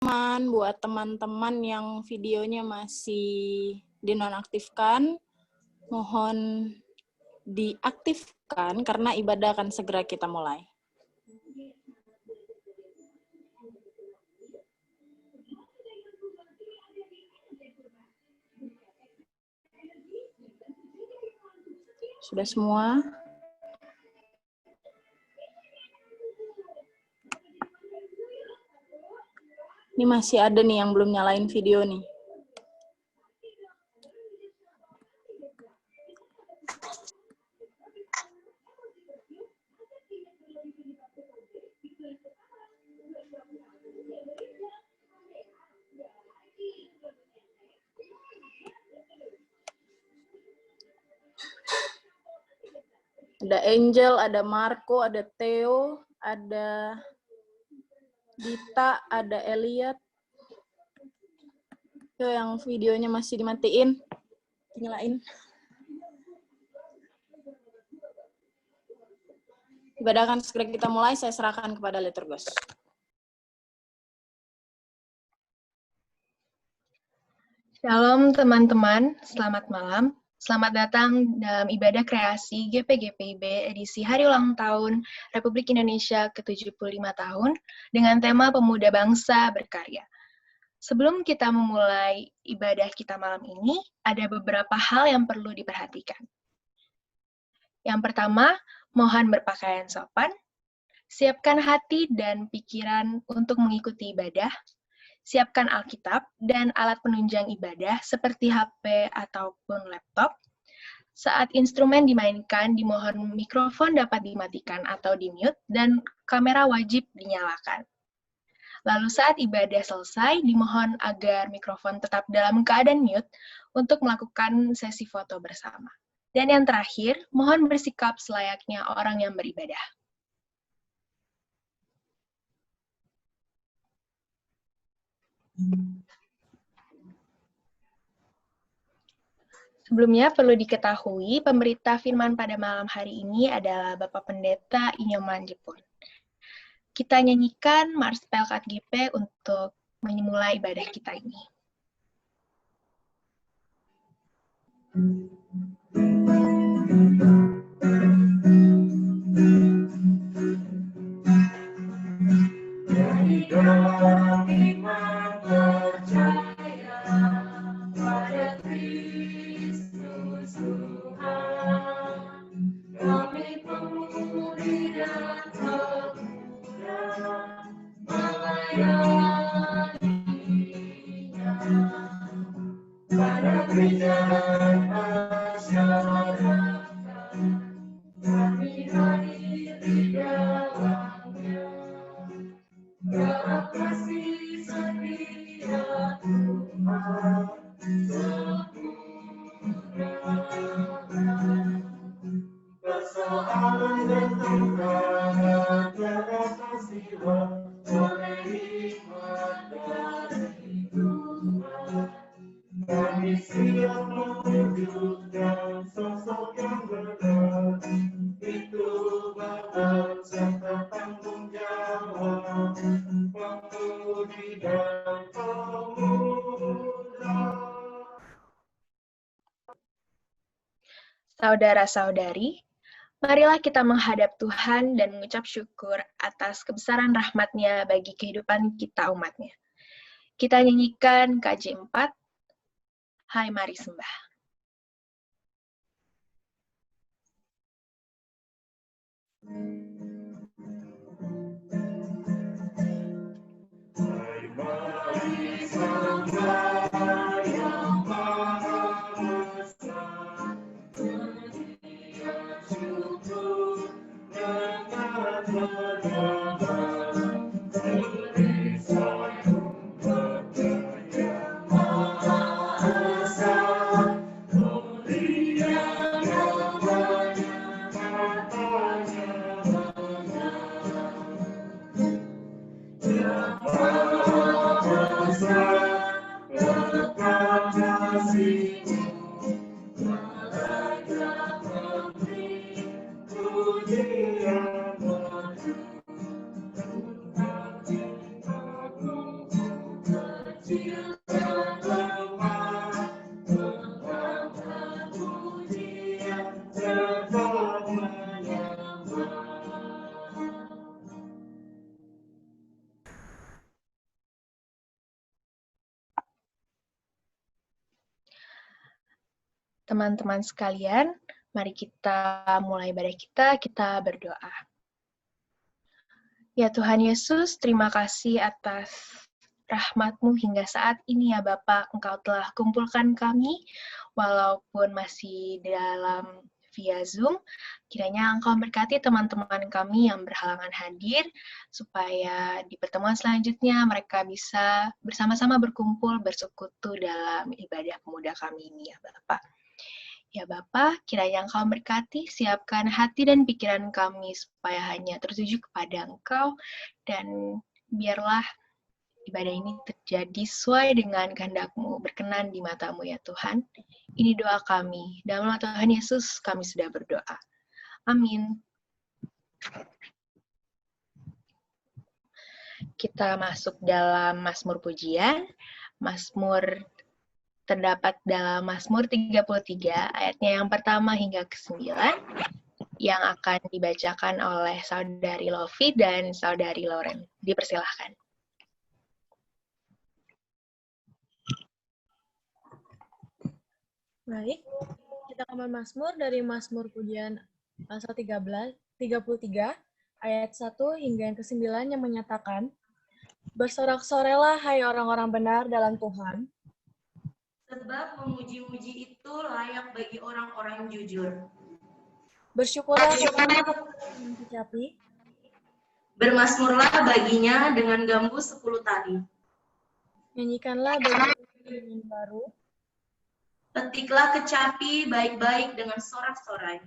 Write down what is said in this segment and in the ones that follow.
buat teman-teman yang videonya masih dinonaktifkan, mohon diaktifkan karena ibadah akan segera kita mulai. Sudah semua? Ini masih ada nih yang belum nyalain video nih. Ada Angel, ada Marco, ada Theo, ada Dita, ada Elliot. Itu yang videonya masih dimatiin, nyalain. Ibadah akan segera kita mulai, saya serahkan kepada Liturgos. Shalom teman-teman, selamat malam. Selamat datang dalam ibadah kreasi GPGPIB edisi Hari Ulang Tahun Republik Indonesia ke-75 tahun dengan tema Pemuda Bangsa Berkarya. Sebelum kita memulai ibadah kita malam ini, ada beberapa hal yang perlu diperhatikan. Yang pertama, mohon berpakaian sopan, siapkan hati dan pikiran untuk mengikuti ibadah, siapkan Alkitab dan alat penunjang ibadah seperti HP ataupun laptop. Saat instrumen dimainkan, dimohon mikrofon dapat dimatikan atau di-mute dan kamera wajib dinyalakan. Lalu saat ibadah selesai, dimohon agar mikrofon tetap dalam keadaan mute untuk melakukan sesi foto bersama. Dan yang terakhir, mohon bersikap selayaknya orang yang beribadah. Sebelumnya perlu diketahui, pemberita firman pada malam hari ini adalah Bapak Pendeta Inyoman Jepun. Kita nyanyikan Mars Pelkat GP untuk memulai ibadah kita ini. Dari dalam iman percaya pada Kristus Tuhan, kami pemudi dan pemuda melayaninya pada gereja dan masyarakat, kami hadir di dalamnya. Dalam kasih setia Tuhan sempurna, persoalan dan tantangan tiada tersiwa oleh hikmat dari Tuhan. Kami siap mewujudkan sosok yang benar, itu beban serta tanggung jawab pemudi dan pemuda. Saudara-saudari, marilah kita menghadap Tuhan dan mengucap syukur atas kebesaran rahmat-Nya bagi kehidupan kita umat-Nya. Kita nyanyikan KJ 4, Hai Mari Sembah. Hai Mari Sembah yang Maha Besar, pujian syukur dengan mendengar, beri satu berkaya Maha Esa, mulia namanya, katanya benar. Yang Maha Teman-teman sekalian, mari kita mulai ibadah kita berdoa. Ya Tuhan Yesus, terima kasih atas rahmat-Mu hingga saat ini ya Bapa, Engkau telah kumpulkan kami, walaupun masih dalam via Zoom. Kiranya Engkau berkati teman-teman kami yang berhalangan hadir, supaya di pertemuan selanjutnya mereka bisa bersama-sama berkumpul, bersekutu dalam ibadah pemuda kami ini ya Bapa. Ya Bapa, kiranya Engkau berkati, siapkan hati dan pikiran kami supaya hanya tertuju kepada Engkau, dan biarlah ibadah ini terjadi sesuai dengan kehendak-Mu, berkenan di mata-Mu ya Tuhan. Ini doa kami. Dalam nama Tuhan Yesus kami sudah berdoa. Amin. Kita masuk dalam Mazmur Pujian. Mazmur terdapat dalam Mazmur 33, ayatnya yang pertama hingga ke-9, yang akan dibacakan oleh Saudari Lofi dan Saudari Loren. Dipersilahkan. Baik, kita akan Mazmur dari Mazmur Pujian pasal 33, ayat 1 hingga yang ke-9 yang menyatakan, bersorak-sorelah hai orang-orang benar dalam Tuhan, sebab memuji-muji itu layak bagi orang-orang yang jujur. bersyukurlah dengan kecapi, Bermasmurlah baginya dengan gambu 10 tali. nyanyikanlah bagi dengan baru, Petiklah kecapi baik-baik dengan sorak-sorai.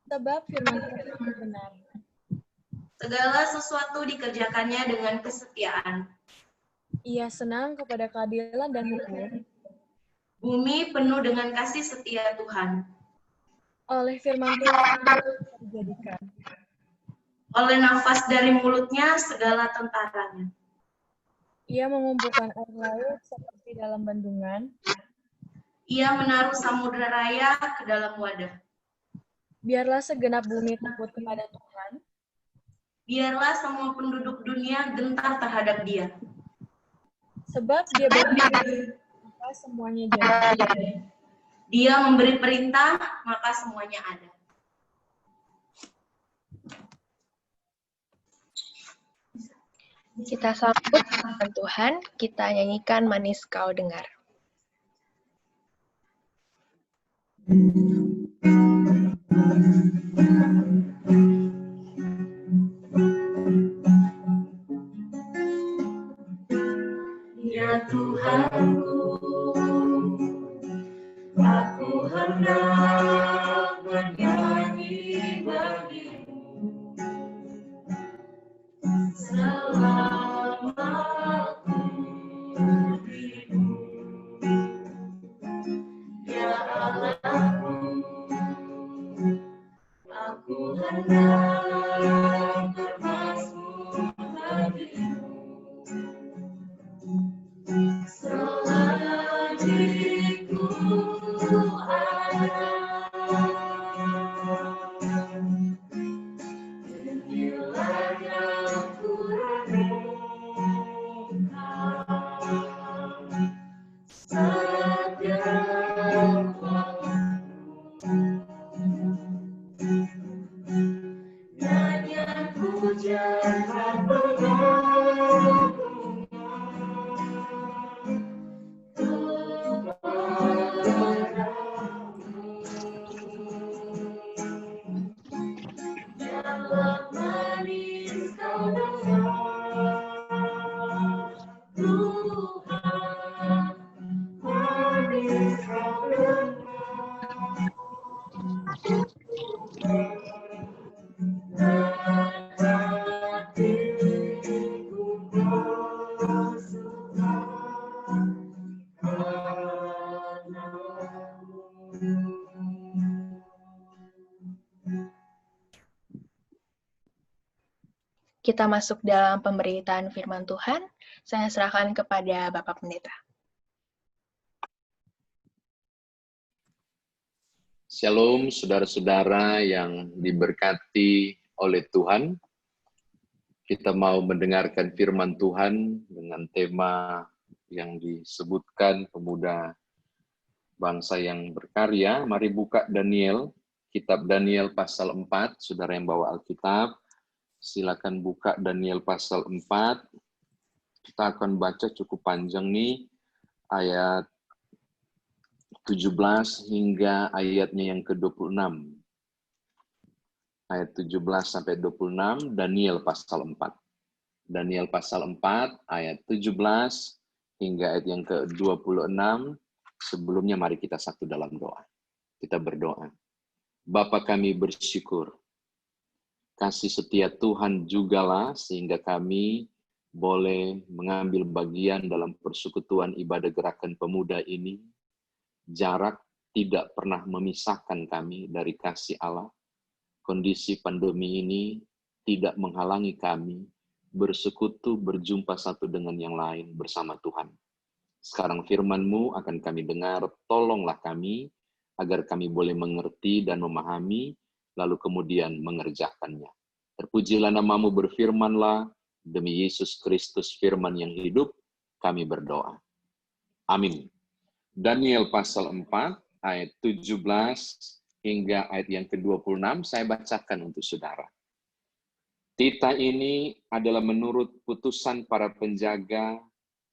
sebab firman Tuhan benar. Segala sesuatu dikerjakannya dengan kesetiaan. Ia senang kepada keadilan dan hukum. Bumi penuh dengan kasih setia Tuhan. Oleh firman Tuhan dijadikan. Oleh nafas dari mulutnya segala tentaranya. Ia mengumpulkan air laut seperti dalam bendungan. Ia menaruh samudera raya ke dalam wadah. Biarlah segenap bumi takut kepada Tuhan. Biarlah semua penduduk dunia gentar terhadap Dia. Sebab dia berfirman, maka semuanya jadi. Dia memberi perintah, maka semuanya ada. Kita sambut firman Tuhan, kita nyanyikan Manis Kau Dengar. Ya Tuhanku, aku hendak bernyanyi bagimu selama aku hidup. Ya Allahku, aku hendak bermazmur bagimu selagi ku ada. kita masuk dalam pemberitaan firman Tuhan. Saya serahkan kepada Bapak Pendeta. Shalom saudara-saudara yang diberkati oleh Tuhan. Kita mau mendengarkan firman Tuhan dengan tema yang disebutkan pemuda bangsa yang berkarya. Mari buka Daniel, kitab Daniel pasal 4, saudara yang bawa Alkitab. Silakan buka Daniel pasal 4. Kita akan baca cukup panjang nih, ayat 17 hingga ayatnya yang ke-26. Ayat 17 sampai 26, Daniel pasal 4. Daniel pasal 4, ayat 17 hingga ayat yang ke-26. Sebelumnya mari kita satu dalam doa. Kita berdoa. Bapa kami bersyukur. Kasih setia Tuhan jugalah sehingga kami boleh mengambil bagian dalam persekutuan ibadah gerakan pemuda ini. Jarak tidak pernah memisahkan kami dari kasih Allah. Kondisi pandemi ini tidak menghalangi kami bersekutu, berjumpa satu dengan yang lain bersama Tuhan. Sekarang firman-Mu akan kami dengar, tolonglah kami agar kami boleh mengerti dan memahami, lalu kemudian mengerjakannya. Terpujilah nama-Mu, berfirmanlah, demi Yesus Kristus firman yang hidup, kami berdoa. Amin. Daniel pasal 4, ayat 17 hingga ayat yang ke-26, saya bacakan untuk saudara. Titah ini adalah menurut putusan para penjaga,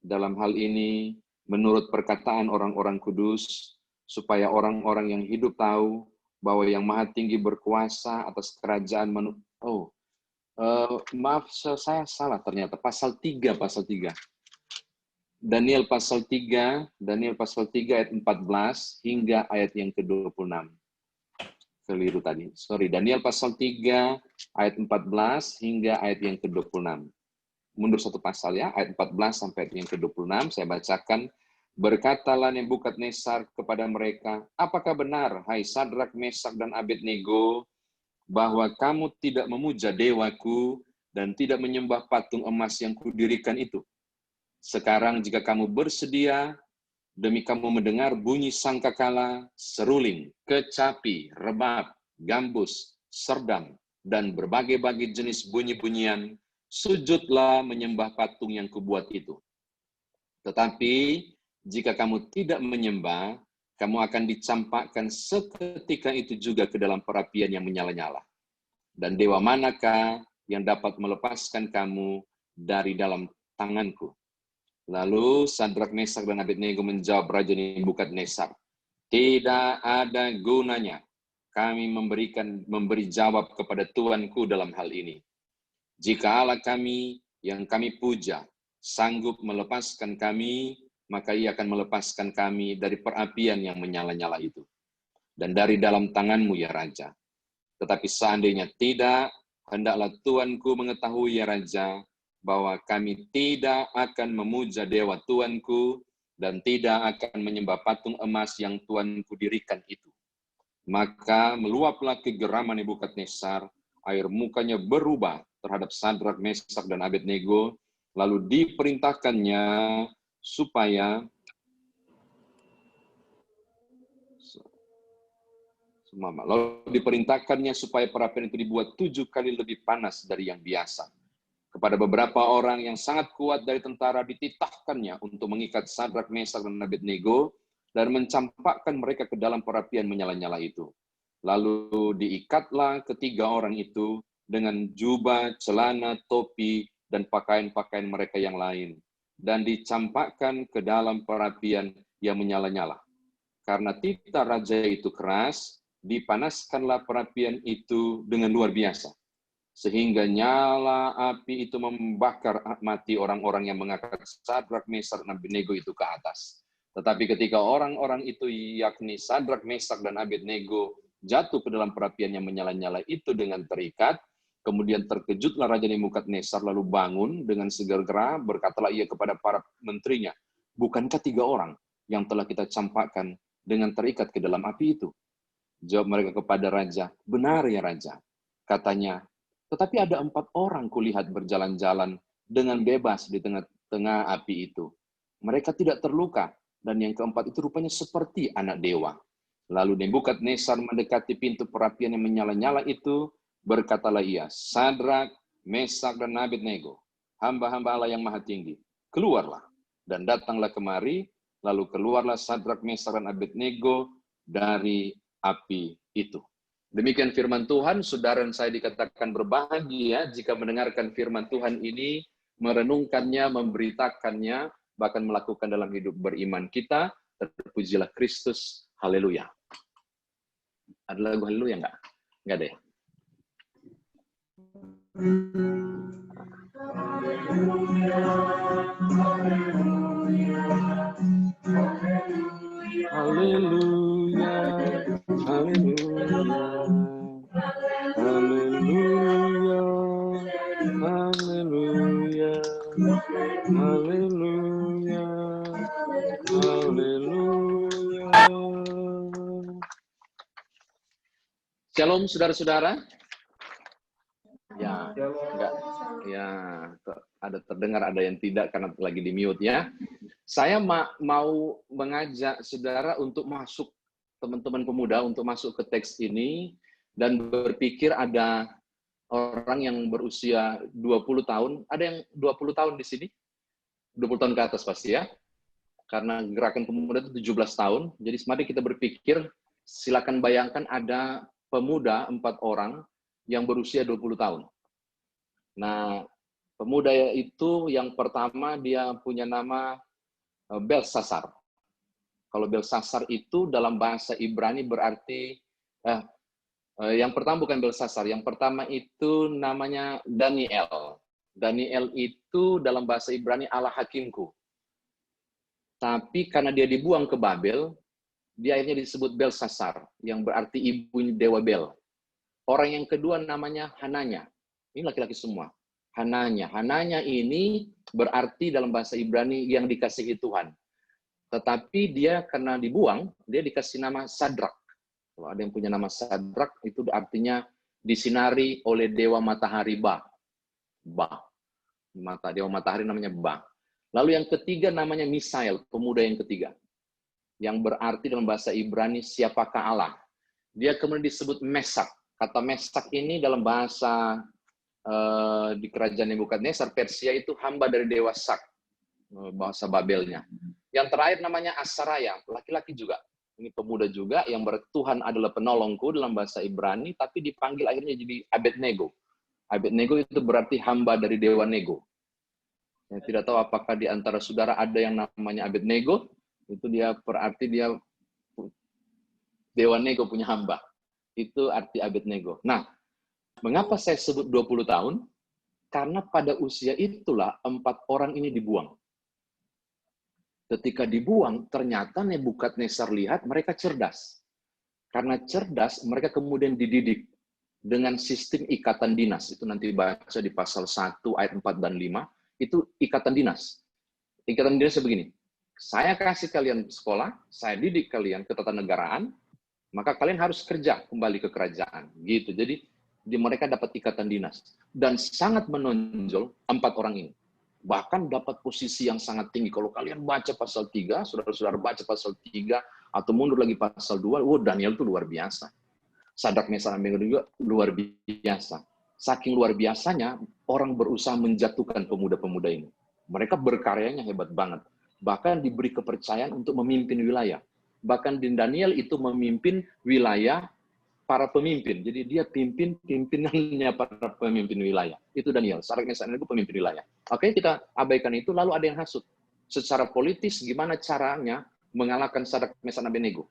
dalam hal ini menurut perkataan orang-orang kudus, supaya orang-orang yang hidup tahu bahwa yang Maha Tinggi berkuasa atas kerajaan manusia. Maaf, saya salah ternyata, pasal 3. Daniel pasal 3 ayat 14 hingga ayat yang ke-26. Keliru tadi. Sorry, Daniel pasal 3 ayat 14 hingga ayat yang ke-26. Mundur satu pasal ya, ayat 14 sampai ayat yang ke-26 saya bacakan. Berkatalah Nebukadnezar kepada mereka, apakah benar, hai Sadrak, Mesak dan Abednego, bahwa kamu tidak memuja dewaku dan tidak menyembah patung emas yang kudirikan itu? Sekarang jika kamu bersedia, demi kamu mendengar bunyi sangkakala, seruling, kecapi, rebab, gambus, serdam, dan berbagai-bagai jenis bunyi-bunyian, sujudlah menyembah patung yang kubuat itu. Tetapi, jika kamu tidak menyembah, kamu akan dicampakkan seketika itu juga ke dalam perapian yang menyala-nyala. Dan dewa manakah yang dapat melepaskan kamu dari dalam tanganku? Lalu Sadrak, Mesak, dan Abednego menjawab Raja Nebukadnezar, tidak ada gunanya kami memberi jawab kepada Tuanku dalam hal ini. Jika Allah kami yang kami puja sanggup melepaskan kami, maka Ia akan melepaskan kami dari perapian yang menyala-nyala itu. Dan dari dalam tanganmu ya Raja. Tetapi seandainya tidak, hendaklah Tuanku mengetahui ya Raja, bahwa kami tidak akan memuja dewa Tuanku dan tidak akan menyembah patung emas yang Tuanku dirikan itu. Maka meluaplah kegeraman Nebukadnezar, air mukanya berubah terhadap Sadrak, Mesak, dan Abednego, lalu diperintahkannya supaya perapian itu dibuat 7 kali lebih panas dari yang biasa. Kepada beberapa orang yang sangat kuat dari tentara dititahkannya untuk mengikat Sadrak, Mesak, dan Abednego dan mencampakkan mereka ke dalam perapian menyala-nyala itu. Lalu diikatlah ketiga orang itu dengan jubah, celana, topi, dan pakaian-pakaian mereka yang lain, dan dicampakkan ke dalam perapian yang menyala-nyala. Karena titah raja itu keras, dipanaskanlah perapian itu dengan luar biasa, sehingga nyala api itu membakar mati orang-orang yang mengangkat Sadrak, Mesak, dan Abednego itu ke atas. Tetapi ketika orang-orang itu, yakni Sadrak, Mesak, dan Abednego, jatuh ke dalam perapian yang menyala-nyala itu dengan terikat, kemudian terkejutlah Raja Nebukadnezar lalu bangun dengan segera, berkatalah ia kepada para menterinya, bukankah 3 orang yang telah kita campakkan dengan terikat ke dalam api itu? Jawab mereka kepada raja, benar ya Raja. Katanya, Tetapi ada 4 orang kulihat berjalan-jalan dengan bebas di tengah-tengah api itu. Mereka tidak terluka, dan yang keempat itu rupanya seperti anak dewa. Lalu Nebukadnezar mendekati pintu perapian yang menyala-nyala itu, berkatalah ia, Sadrak, Mesak, dan Abednego, hamba-hamba Allah yang maha tinggi, keluarlah. Dan datanglah kemari, lalu keluarlah Sadrak, Mesak, dan Abednego dari api itu. Demikian firman Tuhan, saudara dan saya dikatakan berbahagia jika mendengarkan firman Tuhan ini, merenungkannya, memberitakannya, bahkan melakukan dalam hidup beriman kita. Terpujilah Kristus, haleluya. Ada lagu haleluya enggak? Enggak ada ya? Haleluya, haleluya, haleluya, haleluya, haleluya, haleluya. Shalom saudara-saudara. Ya, enggak. Ya, ada terdengar, ada yang tidak karena lagi di mute ya. Saya mau mengajak saudara untuk masuk, teman-teman pemuda, untuk masuk ke teks ini dan berpikir ada orang yang berusia 20 tahun. Ada yang 20 tahun di sini? 20 tahun ke atas pasti ya. Karena gerakan pemuda itu 17 tahun. Jadi mari kita berpikir, silakan bayangkan ada pemuda 4 orang yang berusia 20 tahun. Nah, pemuda itu yang pertama dia punya nama Belsasar. Kalau Belsasar itu dalam bahasa Ibrani berarti, yang pertama bukan Belsasar, yang pertama itu namanya Daniel. Daniel itu dalam bahasa Ibrani Allah hakimku. Tapi karena dia dibuang ke Babel, dia akhirnya disebut Belsasar, yang berarti ibu dewa Bel. Orang yang kedua namanya Hananya. Ini laki-laki semua. Hananya. Hananya ini berarti dalam bahasa Ibrani yang dikasihi Tuhan. Tetapi dia karena dibuang, dia dikasih nama Sadrak. Kalau ada yang punya nama Sadrak, itu artinya disinari oleh dewa matahari Ba. Ba. Dewa matahari namanya Ba. Lalu yang ketiga namanya Misael, pemuda yang ketiga. Yang berarti dalam bahasa Ibrani, siapakah Allah? Dia kemudian disebut Mesak. Kata Mesak ini dalam bahasa di kerajaan Nebukadnezar, Persia itu hamba dari dewa Sak, bahasa Babelnya. Yang terakhir namanya Asaraya, laki-laki juga. Ini pemuda juga yang Tuhan adalah penolongku dalam bahasa Ibrani, tapi dipanggil akhirnya jadi Abednego. Abednego itu berarti hamba dari dewa Nego. Saya tidak tahu apakah di antara saudara ada yang namanya Abednego, itu dia berarti dia dewa Nego punya hamba. Itu arti Abednego. Nah, mengapa saya sebut 20 tahun? Karena pada usia itulah 4 orang ini dibuang. Ketika dibuang, ternyata Nebukadnezar lihat mereka cerdas. Karena cerdas, mereka kemudian dididik dengan sistem ikatan dinas. Itu nanti baca di pasal 1 ayat 4 dan 5. Itu ikatan dinas. Ikatan dinas begini. Saya kasih kalian sekolah, saya didik kalian ketatanegaraan, maka kalian harus kerja kembali ke kerajaan. Gitu. Jadi mereka dapat ikatan dinas. Dan sangat menonjol 4 orang ini. Bahkan dapat posisi yang sangat tinggi. Kalau kalian baca pasal 3, saudara-saudara baca pasal 3, atau mundur lagi pasal 2, Daniel itu luar biasa. Sadrak, Mesak, Abednego juga luar biasa. Saking luar biasanya, orang berusaha menjatuhkan pemuda-pemuda ini. Mereka berkaryanya hebat banget. Bahkan diberi kepercayaan untuk memimpin wilayah. Bahkan di Daniel itu memimpin wilayah para pemimpin. Jadi dia pimpinannya para pemimpin wilayah. Itu Daniel. Sadrak, Mesak, Abednego pemimpin wilayah. Oke, kita abaikan itu. Lalu ada yang hasut. Secara politis, gimana caranya mengalahkan Sadrak, Mesak, Abednego?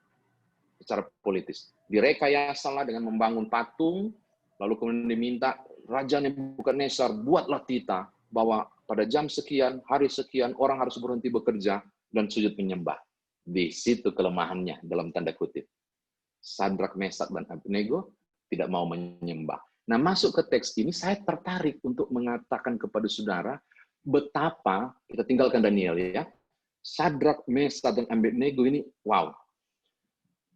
Secara politis. Direkayasalah dengan membangun patung, lalu kemudian diminta, Raja Nebukadnezar, buatlah tita bahwa pada jam sekian, hari sekian, orang harus berhenti bekerja dan sujud menyembah. Di situ kelemahannya, dalam tanda kutip. Sadrak, Mesak, dan Abednego tidak mau menyembah. Nah, masuk ke teks ini, saya tertarik untuk mengatakan kepada saudara, betapa, kita tinggalkan Daniel ya, Sadrak, Mesak, dan Abednego ini, wow,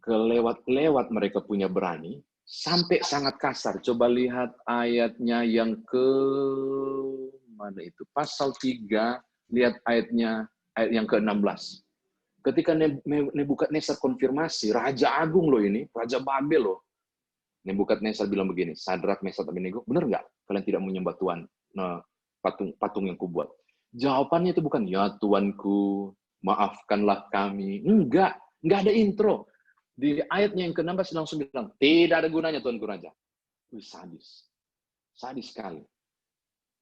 kelewat-lewat mereka punya berani, Sampai sangat kasar. Coba lihat ayatnya yang ke mana itu? Pasal 3, lihat ayat yang ke-16. Ketika Nebukadnezar konfirmasi, Raja Agung loh ini, Raja Babel loh. Nebukadnezar bilang begini, Sadrak, Mesak, Abednego, benar nggak kalian tidak menyembah Tuhan, patung yang kubuat? Jawabannya itu bukan, ya Tuanku, maafkanlah kami. Enggak ada intro. Di ayatnya yang ke-16 langsung bilang, tidak ada gunanya Tuanku Raja. Wih, sadis. Sadis sekali.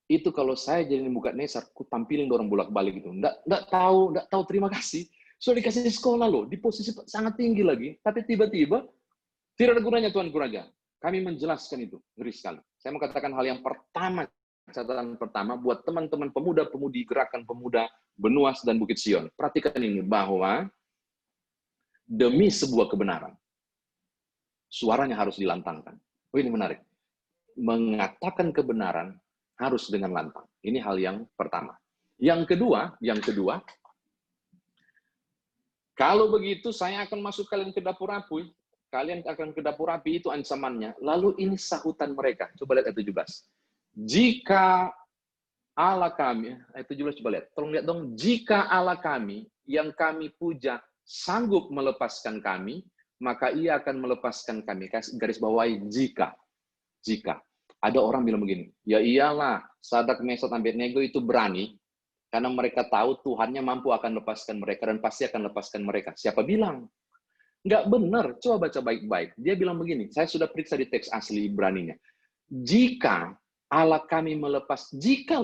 Itu kalau saya jadi Nebukadnezar, ku tampilin orang bolak-balik gitu. Nggak tahu terima kasih. Sudah dikasih sekolah loh, di posisi sangat tinggi lagi. Tapi tiba-tiba, tidak ada gunanya Tuanku Raja. Kami menjelaskan itu. Ngeri sekali. Saya mau katakan hal yang pertama, catatan pertama, buat teman-teman pemuda-pemudi, gerakan pemuda, Benuas dan Bukit Sion. Perhatikan ini, bahwa demi sebuah kebenaran, suaranya harus dilantangkan. Oh, ini menarik. Mengatakan kebenaran harus dengan lantang. Ini hal yang pertama. Yang kedua, kalau begitu saya akan masuk kalian ke dapur api. Kalian akan ke dapur api, itu ancamannya. Lalu ini sahutan mereka. Coba lihat ayat 17. Jika Allah kami, ayat 17 coba lihat. Tolong lihat dong. Jika Allah kami yang kami puja sanggup melepaskan kami, maka ia akan melepaskan kami. Garis bawahi jika. Ada orang bilang begini, ya iyalah, Sadrak, Mesak, Abednego itu berani, karena mereka tahu Tuhannya mampu akan lepaskan mereka, dan pasti akan lepaskan mereka. Siapa bilang? Nggak benar, coba baca baik-baik. Dia bilang begini, saya sudah periksa di teks asli Ibraninya. Jika Allah kami melepas, jika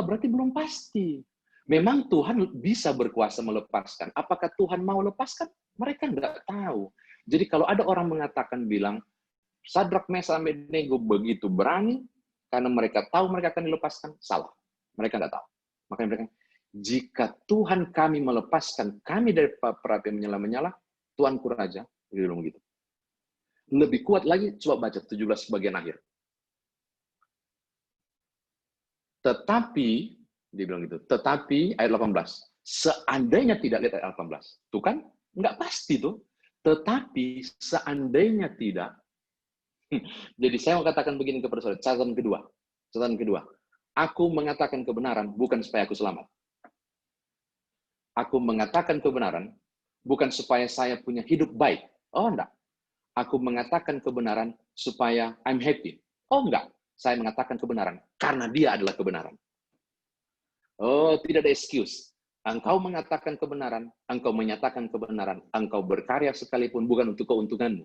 berarti belum pasti. Memang Tuhan bisa berkuasa melepaskan. Apakah Tuhan mau lepaskan? Mereka nggak tahu. Jadi kalau ada orang mengatakan bilang, Sadrak, Mesak, Abednego begitu berani, karena mereka tahu mereka akan dilepaskan, salah. Mereka nggak tahu. Makanya mereka, jika Tuhan kami melepaskan kami dari perapi yang menyala-menyala, Tuanku Raja, dia bilang begitu. Lebih kuat lagi, coba baca 17 bagian akhir. Tetapi, dia bilang gitu, tetapi, ayat 18, seandainya tidak, lihat ayat 18, tuh kan, nggak pasti tuh, tetapi seandainya tidak, jadi saya mau katakan begini kepada saudara, catatan kedua, aku mengatakan kebenaran bukan supaya aku selamat. Aku mengatakan kebenaran bukan supaya saya punya hidup baik. Oh, enggak. Aku mengatakan kebenaran supaya I'm happy. Oh, enggak. Saya mengatakan kebenaran karena dia adalah kebenaran. Oh, tidak ada excuse. Engkau mengatakan kebenaran, engkau menyatakan kebenaran, engkau berkarya sekalipun bukan untuk keuntunganmu.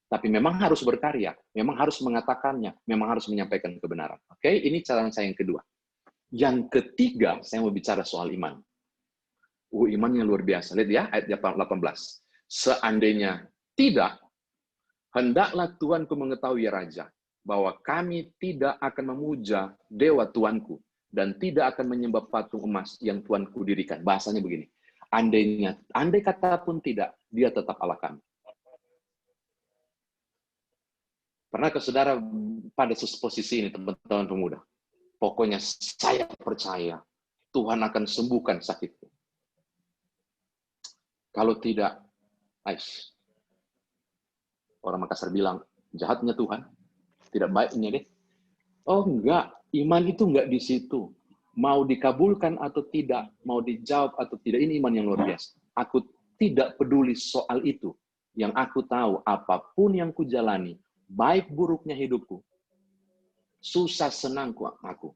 Tapi memang harus berkarya, memang harus mengatakannya, memang harus menyampaikan kebenaran. Oke, ini catatan saya yang kedua. Yang ketiga, saya mau bicara soal iman. Imannya luar biasa. Lihat ya, ayat 18. Seandainya tidak, hendaklah Tuanku mengetahui ya Raja, bahwa kami tidak akan memuja dewa Tuanku, dan tidak akan menyembah patung emas yang Tuanku dirikan. Bahasanya begini, andai kata pun tidak, dia tetap Allah kami. Pernah ke saudara pada posisi ini, teman-teman pemuda? Pokoknya saya percaya Tuhan akan sembuhkan sakitku. Kalau tidak, orang Makassar bilang, jahatnya Tuhan, tidak baiknya deh. Oh enggak, iman itu enggak di situ. Mau dikabulkan atau tidak, mau dijawab atau tidak, ini iman yang luar biasa. Aku tidak peduli soal itu. Yang aku tahu, apapun yang kujalani, baik buruknya hidupku, susah senangku aku,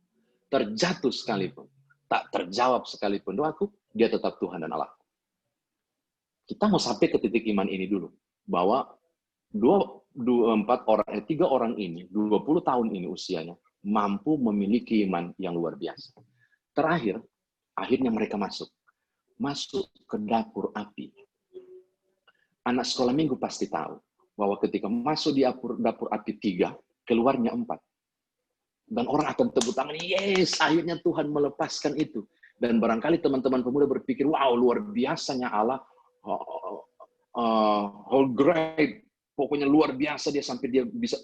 terjatuh sekalipun, tak terjawab sekalipun doaku, dia tetap Tuhan dan Allah. Kita mau sampai ke titik iman ini dulu, bahwa 3 orang ini, 20 tahun ini usianya, mampu memiliki iman yang luar biasa. Terakhir, akhirnya mereka masuk ke dapur api. Anak sekolah minggu pasti tahu, bahwa ketika masuk di dapur api 3, keluarnya 4. Dan orang akan tepuk tangan, yes, akhirnya Tuhan melepaskan itu. Dan barangkali teman-teman pemuda berpikir, wow, luar biasanya Allah, great, pokoknya luar biasa dia sampai dia bisa.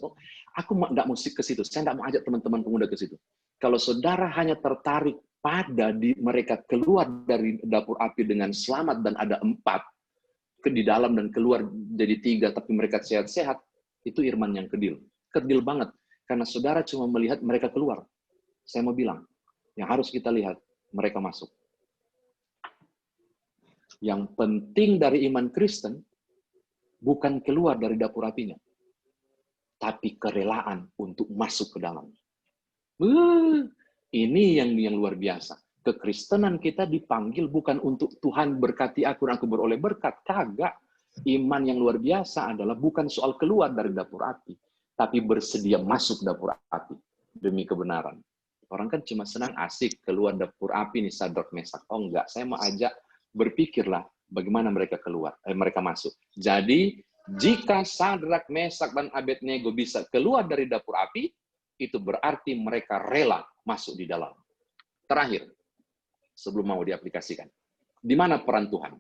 Aku nggak mau ke situ, saya nggak mau ajak teman-teman pemuda ke situ. Kalau saudara hanya tertarik pada mereka keluar dari dapur api dengan selamat dan ada 4, di dalam dan keluar jadi 3, tapi mereka sehat-sehat, itu iman yang kedil. Kedil banget. Karena saudara cuma melihat mereka keluar. Saya mau bilang, yang harus kita lihat, mereka masuk. Yang penting dari iman Kristen, bukan keluar dari dapur apinya, tapi kerelaan untuk masuk ke dalam. Ini yang luar biasa. Kekristenan kita dipanggil bukan untuk Tuhan berkati aku dan aku beroleh berkat. Kagak. Iman yang luar biasa adalah bukan soal keluar dari dapur api, tapi bersedia masuk dapur api demi kebenaran. Orang kan cuma senang asik keluar dapur api nih, Sadrak Mesak. Oh enggak, saya mau ajak berpikirlah bagaimana mereka keluar, mereka masuk. Jadi jika Sadrak, Mesak, dan Abednego bisa keluar dari dapur api, itu berarti mereka rela masuk di dalam. Terakhir, sebelum mau diaplikasikan, di mana peran Tuhan?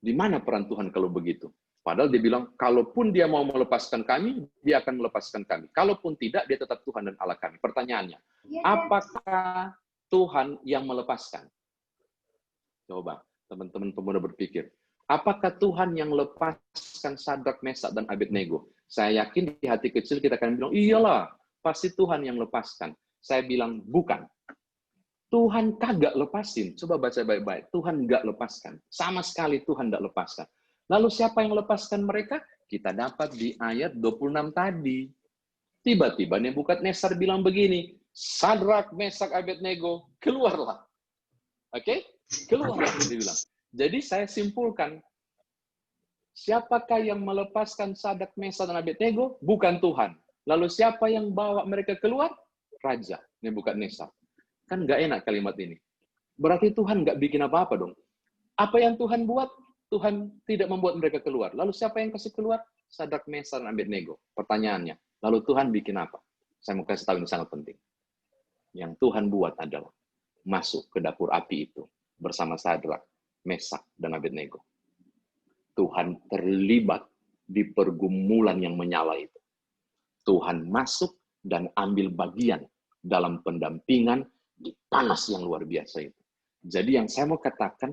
Di mana peran Tuhan kalau begitu? Padahal dia bilang, kalaupun dia mau melepaskan kami, dia akan melepaskan kami. Kalaupun tidak, dia tetap Tuhan dan Allah kami. Pertanyaannya, apakah Tuhan yang melepaskan? Coba, teman-teman pemuda berpikir. Apakah Tuhan yang lepaskan Sadrak, Mesak, dan Abednego? Saya yakin di hati kecil kita akan bilang, iyalah, pasti Tuhan yang lepaskan. Saya bilang, bukan. Tuhan kagak lepasin. Coba baca baik-baik. Tuhan nggak lepaskan. Sama sekali Tuhan nggak lepaskan. Lalu siapa yang lepaskan mereka? Kita dapat di ayat 26 tadi. Tiba-tiba Nebukadnezar bilang begini, Sadrak, Mesak, Abednego, keluarlah. Oke? Keluarlah, dia bilang. Jadi saya simpulkan, siapakah yang melepaskan Sadrak, Mesak, dan Abednego? Bukan Tuhan. Lalu siapa yang bawa mereka keluar? Raja Nebukadnezar. Kan nggak enak kalimat ini. Berarti Tuhan nggak bikin apa-apa dong. Apa yang Tuhan buat, Tuhan tidak membuat mereka keluar. Lalu siapa yang kasih keluar? Sadrak, Mesak, dan Abednego. Pertanyaannya, lalu Tuhan bikin apa? Saya mau kasih tahu ini sangat penting. Yang Tuhan buat adalah masuk ke dapur api itu bersama Sadrak, Mesak, dan Abednego. Tuhan terlibat di pergumulan yang menyala itu. Tuhan masuk dan ambil bagian dalam pendampingan di panas yang luar biasa itu. Jadi yang saya mau katakan,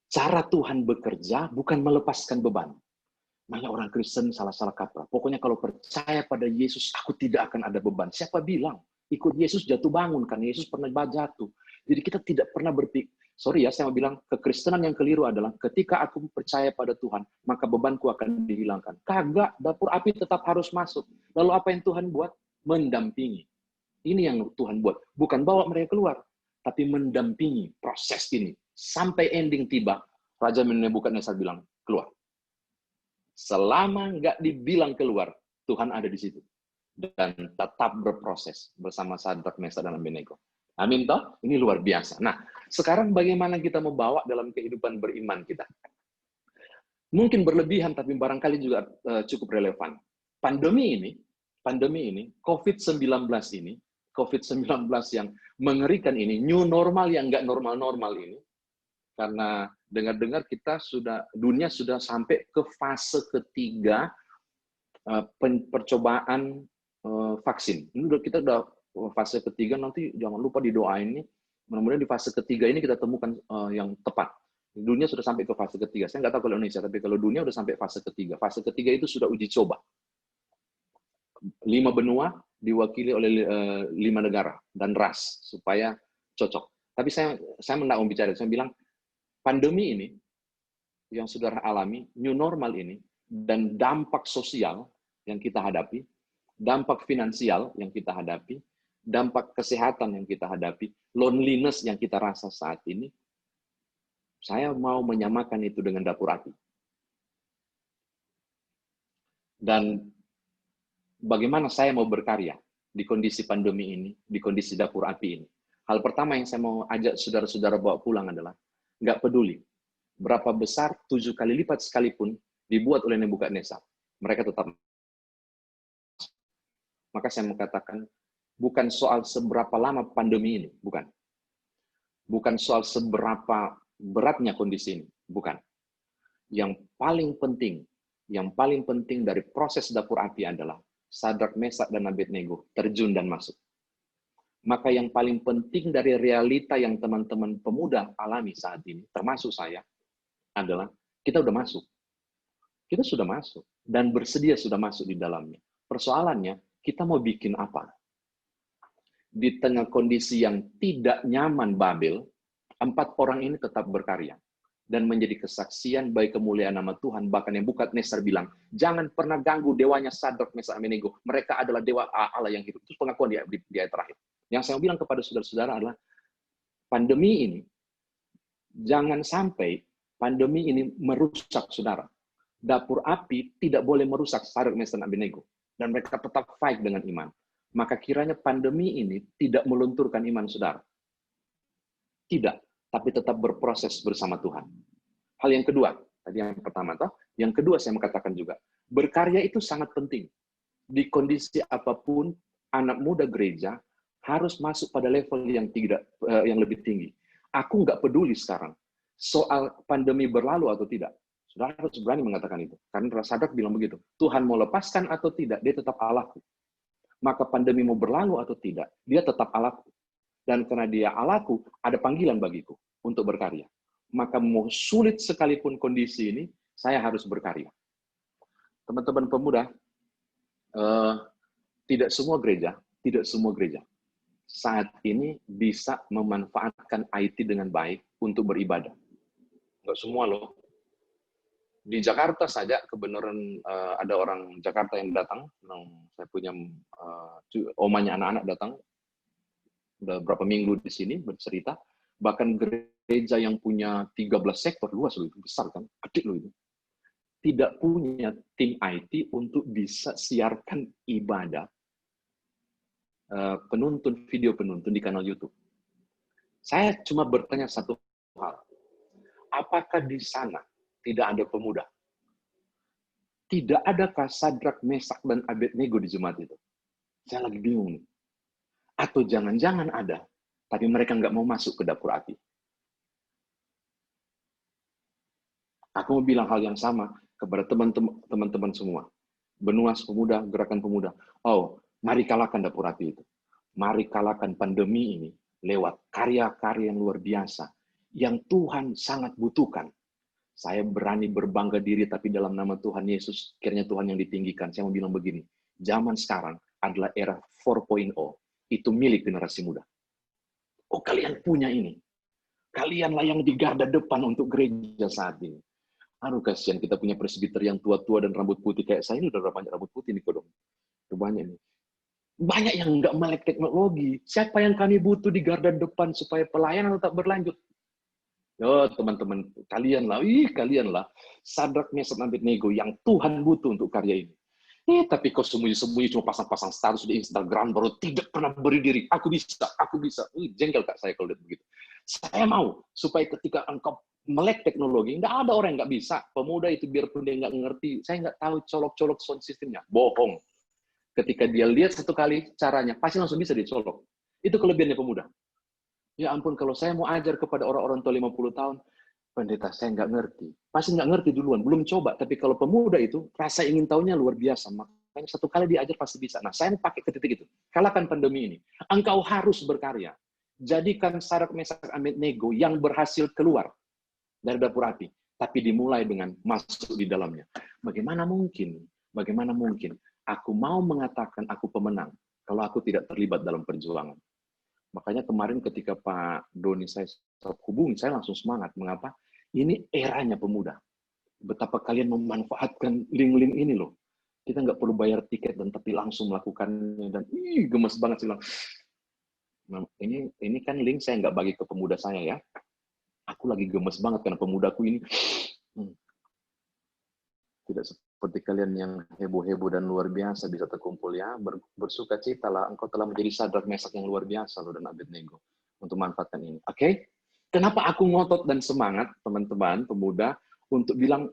cara Tuhan bekerja bukan melepaskan beban. Banyak orang Kristen salah-salah kaprah. Pokoknya kalau percaya pada Yesus, aku tidak akan ada beban. Siapa bilang? Ikut Yesus jatuh bangun, karena Yesus pernah jatuh. Jadi kita tidak pernah berpikir, sorry ya, saya mau bilang, kekristenan yang keliru adalah ketika aku percaya pada Tuhan, maka bebanku akan dihilangkan. Kagak, dapur api tetap harus masuk. Lalu apa yang Tuhan buat? Mendampingi. Ini yang Tuhan buat. Bukan bawa mereka keluar, tapi mendampingi proses ini. Sampai ending tiba, Raja Nebukadnezar bilang, keluar. Selama nggak dibilang keluar, Tuhan ada di situ. Dan tetap berproses bersama Sadrak, Mesak, dan Abednego. Amin toh? Ini luar biasa. Nah, sekarang bagaimana kita membawa dalam kehidupan beriman kita? Mungkin berlebihan, tapi barangkali juga cukup relevan. Pandemi ini, COVID-19 ini, COVID-19 yang mengerikan ini, new normal yang nggak normal-normal ini, karena dengar-dengar dunia sudah sampai ke fase ketiga percobaan vaksin. Ini kita udah fase ketiga, nanti jangan lupa didoain nih, mudah-mudahan di fase ketiga ini kita temukan yang tepat. Dunia sudah sampai ke fase ketiga. Saya nggak tahu kalau Indonesia, tapi kalau dunia udah sampai fase ketiga. Fase ketiga itu sudah uji coba. 5 benua diwakili oleh 5 negara dan ras supaya cocok. Tapi saya tidak mau bicara. Saya bilang pandemi ini yang saudara alami, new normal ini, dan dampak sosial yang kita hadapi, dampak finansial yang kita hadapi, dampak kesehatan yang kita hadapi, loneliness yang kita rasa saat ini, saya mau menyamakan itu dengan dapur api. Dan bagaimana saya mau berkarya di kondisi pandemi ini, di kondisi dapur api ini. Hal pertama yang saya mau ajak saudara-saudara bawa pulang adalah, nggak peduli berapa besar 7 kali lipat sekalipun dibuat oleh Nebukadnezar, mereka tetap. Maka saya mau katakan, bukan soal seberapa lama pandemi ini, bukan. Bukan soal seberapa beratnya kondisi ini, bukan. Yang paling penting dari proses dapur api adalah Sadrak, Mesak, dan Abednego terjun dan masuk. Maka yang paling penting dari realita yang teman-teman pemuda alami saat ini, termasuk saya, adalah Kita udah masuk. Kita sudah masuk. Dan bersedia sudah masuk di dalamnya. Persoalannya, kita mau bikin apa? Di tengah kondisi yang tidak nyaman Babel, 4 orang ini tetap berkarya. Dan menjadi kesaksian bagi kemuliaan nama Tuhan. Bahkan yang Nebukadnezar bilang, jangan pernah ganggu dewanya Sadrak, Mesak, Abednego. Mereka adalah dewa Allah yang hidup. Itu pengakuan di ayat terakhir. Yang saya bilang kepada saudara-saudara adalah, pandemi ini, jangan sampai pandemi ini merusak saudara. Dapur api tidak boleh merusak Sadrak, Mesak, Abednego. Dan mereka tetap fight dengan iman. Maka kiranya pandemi ini tidak melunturkan iman saudara. Tidak, tapi tetap berproses bersama Tuhan. Hal yang kedua, tadi yang pertama, yang kedua saya mengatakan juga, berkarya itu sangat penting. Di kondisi apapun, anak muda gereja harus masuk pada level yang lebih tinggi. Aku nggak peduli sekarang soal pandemi berlalu atau tidak. Saudara harus berani mengatakan itu. Karena Sadrak bilang begitu. Tuhan mau lepaskan atau tidak, dia tetap Allahku. Maka pandemi mau berlalu atau tidak, dia tetap Allahku. Dan karena dia Allahku, ada panggilan bagiku untuk berkarya. Maka mau sulit sekalipun kondisi ini, saya harus berkarya. Teman-teman pemuda, tidak semua gereja saat ini bisa memanfaatkan IT dengan baik untuk beribadah. Nggak semua loh. Di Jakarta saja, kebenaran ada orang Jakarta yang datang, saya punya omanya anak-anak datang, udah berapa minggu di sini bercerita, bahkan gereja yang punya 13 sektor, luas loh itu, besar kan, gede loh itu, tidak punya tim IT untuk bisa siarkan ibadah video penuntun di kanal YouTube. Saya cuma bertanya satu hal, apakah di sana tidak ada pemuda? Tidak adakah Sadrak, Mesak, dan Abednego di jemaat itu? Saya lagi bingung nih. Atau jangan-jangan ada, tapi mereka nggak mau masuk ke dapur api. Aku mau bilang hal yang sama kepada teman-teman semua. Benuas pemuda, gerakan pemuda. Oh, mari kalahkan dapur api itu. Mari kalahkan pandemi ini lewat karya-karya yang luar biasa yang Tuhan sangat butuhkan. Saya berani berbangga diri, tapi dalam nama Tuhan Yesus, kiranya Tuhan yang ditinggikan. Saya mau bilang begini, zaman sekarang adalah era 4.0. Itu milik generasi muda. Oh, kalian punya ini. Kalianlah yang di garda depan untuk gereja saat ini. Aduh, kasihan kita punya presbiter yang tua-tua dan rambut putih. Kayak saya ini udah berapa banyak rambut putih nih, Kodong. Udah banyak nih. Banyak yang nggak melek teknologi. Siapa yang kami butuh di garda depan supaya pelayanan tetap berlanjut? Oh, teman-teman, kalianlah Sadrak, Mesak, Abednego yang Tuhan butuh untuk karya ini. Tapi kau sembunyi-sembunyi cuma pasang-pasang status di Instagram baru tidak pernah beri diri. Aku bisa. Jengkel Kak saya kalau lihat begitu. Saya mau supaya ketika engkau melek teknologi, nggak ada orang yang nggak bisa. Pemuda itu biarpun dia nggak ngerti, saya nggak tahu colok-colok sound systemnya. Bohong. Ketika dia lihat satu kali caranya, pasti langsung bisa dicolok. Itu kelebihannya pemuda. Ya ampun, kalau saya mau ajar kepada orang-orang tua 50 tahun, pendeta, saya nggak ngerti. Pasti nggak ngerti duluan, belum coba. Tapi kalau pemuda itu, rasa ingin tahunya luar biasa. Makanya satu kali diajar pasti bisa. Nah, saya mau pakai ke titik itu. Kalahkan pandemi ini. Engkau harus berkarya. Jadikan Sadrak, Mesak, Abednego yang berhasil keluar dari dapur api. Tapi dimulai dengan masuk di dalamnya. Bagaimana mungkin aku mau mengatakan aku pemenang kalau aku tidak terlibat dalam perjuangan. Makanya kemarin ketika Pak Doni saya hubungi, saya langsung semangat. Mengapa? Ini eranya pemuda. Betapa kalian memanfaatkan link-link ini loh. Kita nggak perlu bayar tiket dan tapi langsung melakukannya. Dan gemes banget sih. Nah, ini kan link saya nggak bagi ke pemuda saya ya. Aku lagi gemes banget karena pemudaku ini tidak seperti kalian yang heboh-heboh dan luar biasa bisa terkumpul ya. Bersuka cita lah, engkau telah menjadi Sadrak, Mesak yang luar biasa loh dan Abednego untuk manfaatkan ini. Oke? Kenapa aku ngotot dan semangat teman-teman pemuda untuk bilang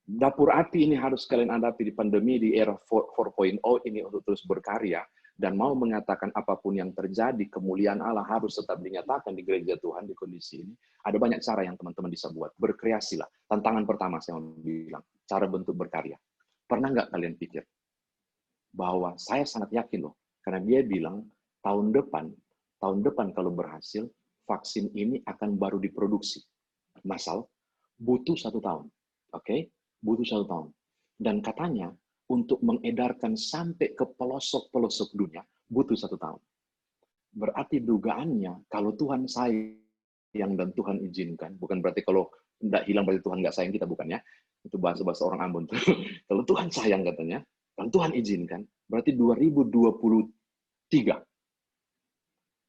dapur api ini harus kalian hadapi di pandemi di era 4.0 ini untuk terus berkarya dan mau mengatakan apapun yang terjadi, kemuliaan Allah harus tetap dinyatakan di gereja Tuhan di kondisi ini. Ada banyak cara yang teman-teman bisa buat. Berkreasilah. Tantangan pertama saya mau bilang, cara bentuk berkarya. Pernah nggak kalian pikir bahwa saya sangat yakin loh, karena dia bilang tahun depan kalau berhasil, vaksin ini akan baru diproduksi. Massal, butuh 1 tahun. Oke? Butuh 1 tahun. Dan katanya, untuk mengedarkan sampai ke pelosok-pelosok dunia, butuh 1 tahun. Berarti dugaannya, kalau Tuhan sayang dan Tuhan izinkan, bukan berarti kalau tidak hilang berarti Tuhan nggak sayang kita, bukan ya? Itu bahasa-bahasa orang Ambon. Kalau Tuhan sayang katanya, kalau Tuhan izinkan, berarti 2023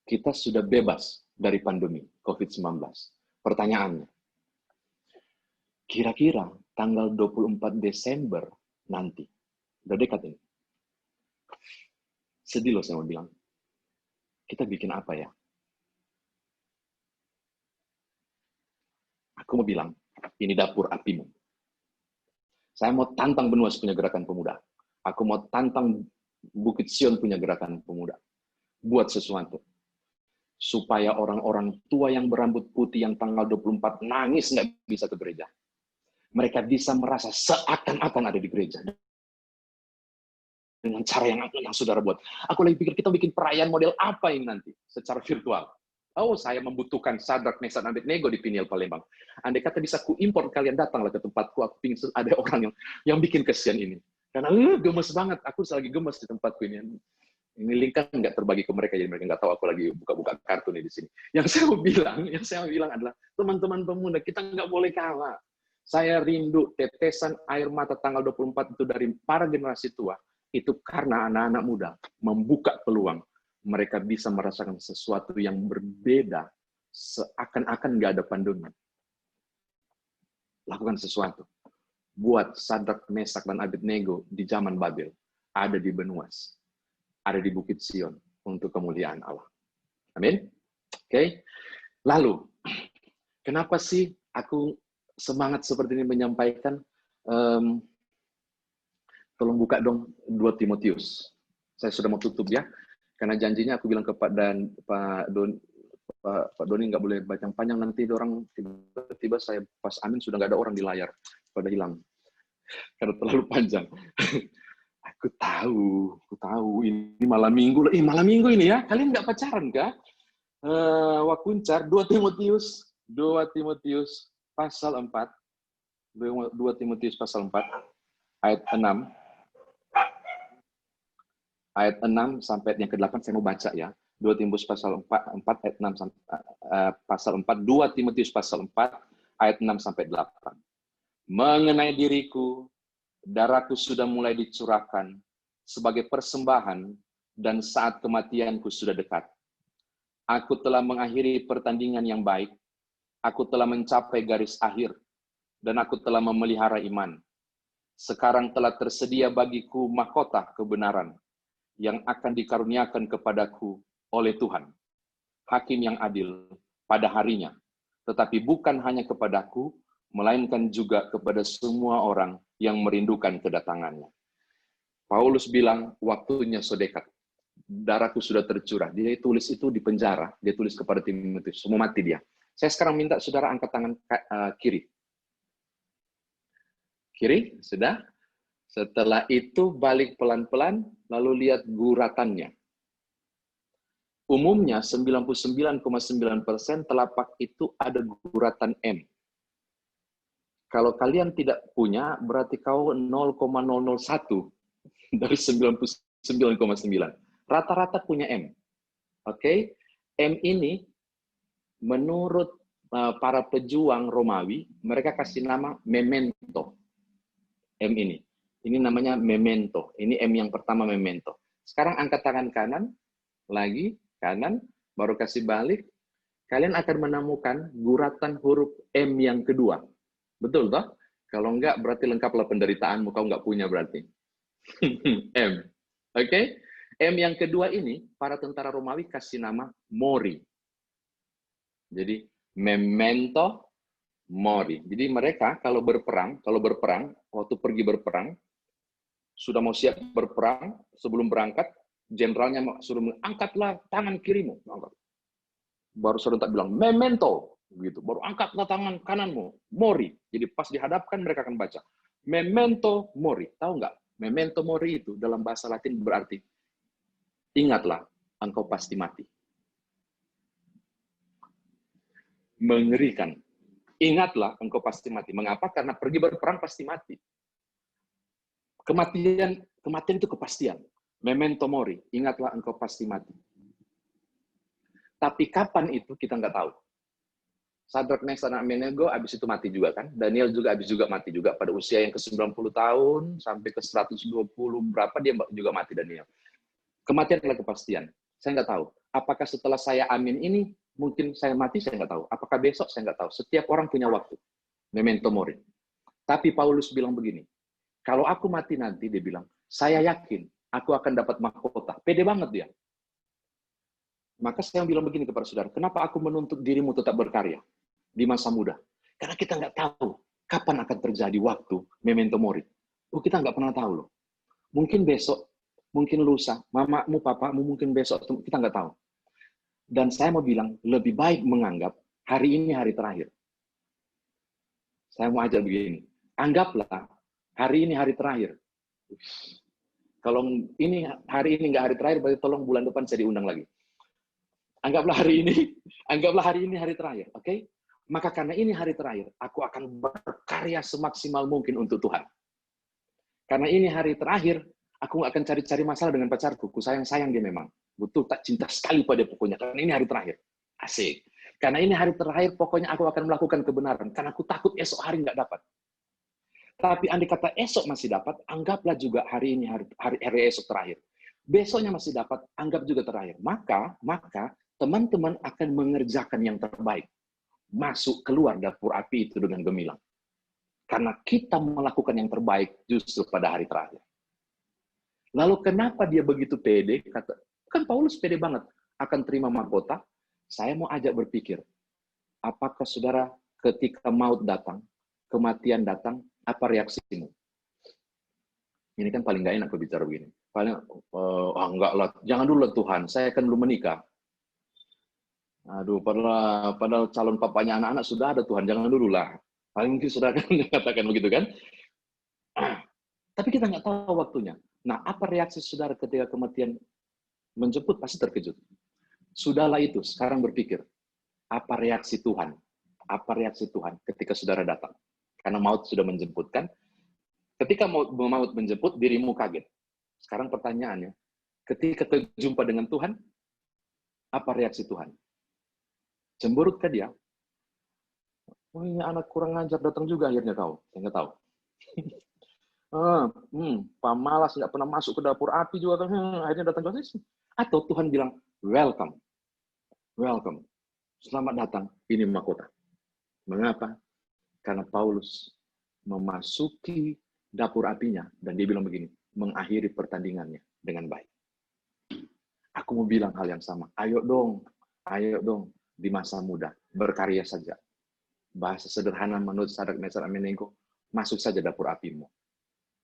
kita sudah bebas dari pandemi COVID-19. Pertanyaannya, kira-kira tanggal 24 Desember nanti, udah dekat ini. Sedih loh saya mau bilang. Kita bikin apa ya? Aku mau bilang, ini dapur apimu. Saya mau tantang Benuas punya gerakan pemuda. Aku mau tantang Bukit Sion punya gerakan pemuda. Buat sesuatu. Supaya orang-orang tua yang berambut putih yang tanggal 24 nangis nggak bisa ke gereja. Mereka bisa merasa seakan-akan ada di gereja. Dengan cara yang saudara buat. Aku lagi pikir kita bikin perayaan model apa ini nanti secara virtual. Oh, saya membutuhkan Sadrak, Mesak, Abednego di Piniel Palembang. Andai kata bisa ku impor, kalian datanglah ke tempatku. Aku pingin ada orang yang bikin kesian ini. Karena gemes banget. Aku lagi gemes di tempatku ini. Ini link kan nggak terbagi ke mereka, jadi mereka nggak tahu aku lagi buka-buka kartu nih di sini. Yang saya mau bilang adalah teman-teman pemuda, kita nggak boleh kalah. Saya rindu tetesan air mata tanggal 24 itu dari para generasi tua. Itu karena anak-anak muda membuka peluang. Mereka bisa merasakan sesuatu yang berbeda. Seakan-akan nggak ada pandemi. Lakukan sesuatu. Buat Sadrak, Mesak, dan Abednego di zaman Babel. Ada di Benuas. Ada di Bukit Sion. Untuk kemuliaan Allah. Amin. Oke. Lalu, kenapa sih aku semangat seperti ini menyampaikan? Tolong buka dong 2 Timotius. Saya sudah mau tutup ya. Karena janjinya aku bilang ke Pak Doni nggak boleh panjang-panjang, nanti orang tiba-tiba saya pas amin sudah nggak ada orang di layar. Pada hilang. Karena terlalu panjang. Aku tahu. Ini malam minggu. Malam minggu ini ya. Kalian nggak pacaran kah? Wakuncar, 2 Timotius pasal 4. 2 Timotius pasal 4. Ayat 6. Ayat 6 sampai yang ke-8 saya mau baca ya. 2 Timotius pasal 4 ayat 6 sampai pasal 4, 2 Timotius pasal 4 ayat 6 sampai 8. Mengenai diriku, darahku sudah mulai dicurahkan sebagai persembahan dan saat kematianku sudah dekat. Aku telah mengakhiri pertandingan yang baik. Aku telah mencapai garis akhir dan aku telah memelihara iman. Sekarang telah tersedia bagiku mahkota kebenaran yang akan dikaruniakan kepadaku oleh Tuhan, Hakim yang adil pada harinya, tetapi bukan hanya kepadaku, melainkan juga kepada semua orang yang merindukan kedatangannya. Paulus bilang, waktunya sudah dekat. Darahku sudah tercurah. Dia tulis itu di penjara, dia tulis kepada Timotius, mau mati dia. Saya sekarang minta saudara angkat tangan kiri. Kiri, sudah? Setelah itu balik pelan-pelan, lalu lihat guratannya. Umumnya 99,9% telapak itu ada guratan M. Kalau kalian tidak punya, berarti kau 0,001 dari 99,9. Rata-rata punya M. Oke? M ini menurut para pejuang Romawi, mereka kasih nama memento. M ini. Ini namanya memento. Ini M yang pertama, memento. Sekarang angkat tangan kanan, lagi kanan, baru kasih balik. Kalian akan menemukan guratan huruf M yang kedua. Betul toh? Kalau enggak, berarti lengkaplah penderitaanmu, kau enggak punya berarti. M. Oke? M yang kedua ini, para tentara Romawi kasih nama mori. Jadi, memento mori. Jadi mereka kalau berperang, waktu pergi berperang, sudah mau siap berperang, sebelum berangkat, jenderalnya suruh angkatlah tangan kirimu. Baru serentak bilang, memento. Gitu. Baru angkatlah tangan kananmu, mori. Jadi pas dihadapkan mereka akan baca. Memento mori. Tahu nggak? Memento mori itu dalam bahasa Latin berarti, ingatlah, engkau pasti mati. Mengerikan. Ingatlah, engkau pasti mati. Mengapa? Karena pergi berperang pasti mati. Kematian itu kepastian. Memento mori, ingatlah engkau pasti mati. Tapi kapan itu kita nggak tahu. Sadrak, Meshach, dan Abednego habis itu mati juga kan. Daniel juga habis juga mati juga pada usia yang ke-90 tahun sampai ke 120 berapa dia juga mati Daniel. Kematian adalah kepastian. Saya nggak tahu. Apakah setelah saya amin ini mungkin saya mati, saya nggak tahu. Apakah besok, saya nggak tahu. Setiap orang punya waktu. Memento mori. Tapi Paulus bilang begini, kalau aku mati nanti, dia bilang, saya yakin aku akan dapat mahkota. Pede banget dia. Maka saya bilang begini kepada saudara, kenapa aku menuntut dirimu tetap berkarya di masa muda? Karena kita nggak tahu kapan akan terjadi waktu memento mori. Kita nggak pernah tahu loh. Mungkin besok, mungkin lusa, mamamu, papamu, mungkin besok, kita nggak tahu. Dan saya mau bilang, lebih baik menganggap hari ini hari terakhir. Saya mau ajar begini, anggaplah hari ini hari terakhir. Kalau ini hari ini nggak hari terakhir, berarti tolong bulan depan saya diundang lagi. Anggaplah hari ini hari terakhir, oke? Maka karena ini hari terakhir, aku akan berkarya semaksimal mungkin untuk Tuhan. Karena ini hari terakhir, aku nggak akan cari-cari masalah dengan pacarku. Ku sayang-sayang dia memang. Betul, tak cinta sekali pada pokoknya. Karena ini hari terakhir. Asik. Karena ini hari terakhir, pokoknya aku akan melakukan kebenaran. Karena aku takut esok hari nggak dapat. Tapi andai kata esok masih dapat, anggaplah juga hari ini hari esok terakhir. Besoknya masih dapat, anggap juga terakhir. Maka teman-teman akan mengerjakan yang terbaik. Masuk keluar dapur api itu dengan gemilang. Karena kita melakukan yang terbaik justru pada hari terakhir. Lalu kenapa dia begitu pede? Kan Paulus pede banget akan terima mahkota. Saya mau ajak berpikir, apakah saudara ketika maut datang, kematian datang, apa reaksimu? Ini kan paling nggak enak berbicara begini. Paling, enggak lah, jangan dulu lah Tuhan, saya kan belum menikah. Aduh, padahal calon papanya anak-anak sudah ada Tuhan, jangan dulu lah. Paling mungkin saudara kan katakan begitu kan? Tapi kita nggak tahu waktunya. Nah, apa reaksi saudara ketika kematian menjemput? Pasti terkejut. Sudahlah itu, sekarang berpikir, apa reaksi Tuhan? Apa reaksi Tuhan ketika saudara datang? Karena maut sudah menjemput kan? Ketika maut menjemput, dirimu kaget. Sekarang pertanyaannya, ketika terjumpa dengan Tuhan, apa reaksi Tuhan? Cemburutkah dia? Oh, ini anak kurang ngajar datang juga akhirnya kau. Saya nggak tahu. Pamalas nggak pernah masuk ke dapur api juga kan. Akhirnya datang ke sini. Atau Tuhan bilang, welcome. Welcome. Selamat datang. Ini mahkota. Mengapa? Karena Paulus memasuki dapur apinya dan dia bilang begini, mengakhiri pertandingannya dengan baik. Aku mau bilang hal yang sama. Ayo dong di masa muda berkarya saja. Bahasa sederhana menurut Sadrak, Meshach, dan Abednego, masuk saja dapur apimu.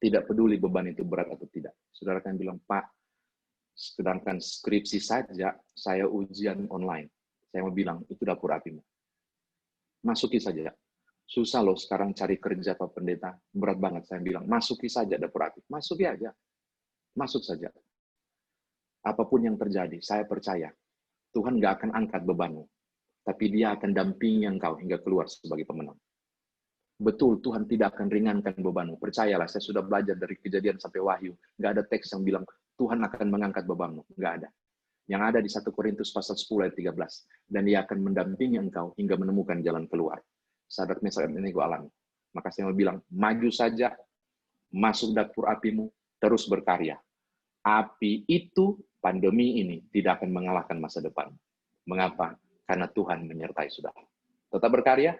Tidak peduli beban itu berat atau tidak. Saudara kan bilang, Pak, sedangkan skripsi saja saya ujian online. Saya mau bilang, itu dapur apimu. Masuki saja. Susah loh sekarang cari kerja Pak Pendeta. Berat banget. Saya bilang, masuki saja dapur api. Masuki aja. Masuk saja. Apapun yang terjadi, saya percaya Tuhan nggak akan angkat bebanmu. Tapi dia akan dampingi engkau hingga keluar sebagai pemenang. Betul, Tuhan tidak akan ringankan bebanmu. Percayalah, saya sudah belajar dari Kejadian sampai Wahyu. Nggak ada teks yang bilang, Tuhan akan mengangkat bebanmu. Nggak ada. Yang ada di 1 Korintus pasal 10 ayat 13. Dan dia akan mendampingi engkau hingga menemukan jalan keluar. Sadrak, Meshach, dan Abednego alami. Maka saya mau bilang, maju saja, masuk dapur apimu, terus berkarya. Api itu, pandemi ini, tidak akan mengalahkan masa depan. Mengapa? Karena Tuhan menyertai saudara. Tetap berkarya,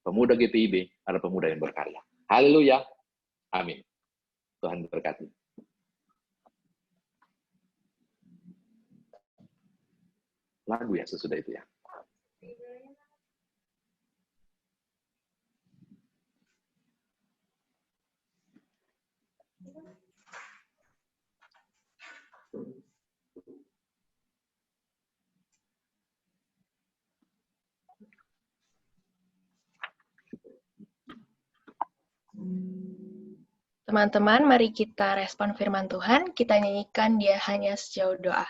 pemuda GPIB adalah pemuda yang berkarya. Haleluya. Amin. Tuhan berkati. Lagu ya sesudah itu ya. Teman-teman, mari kita respon firman Tuhan. Kita nyanyikan Dia Hanya Sejauh Doa.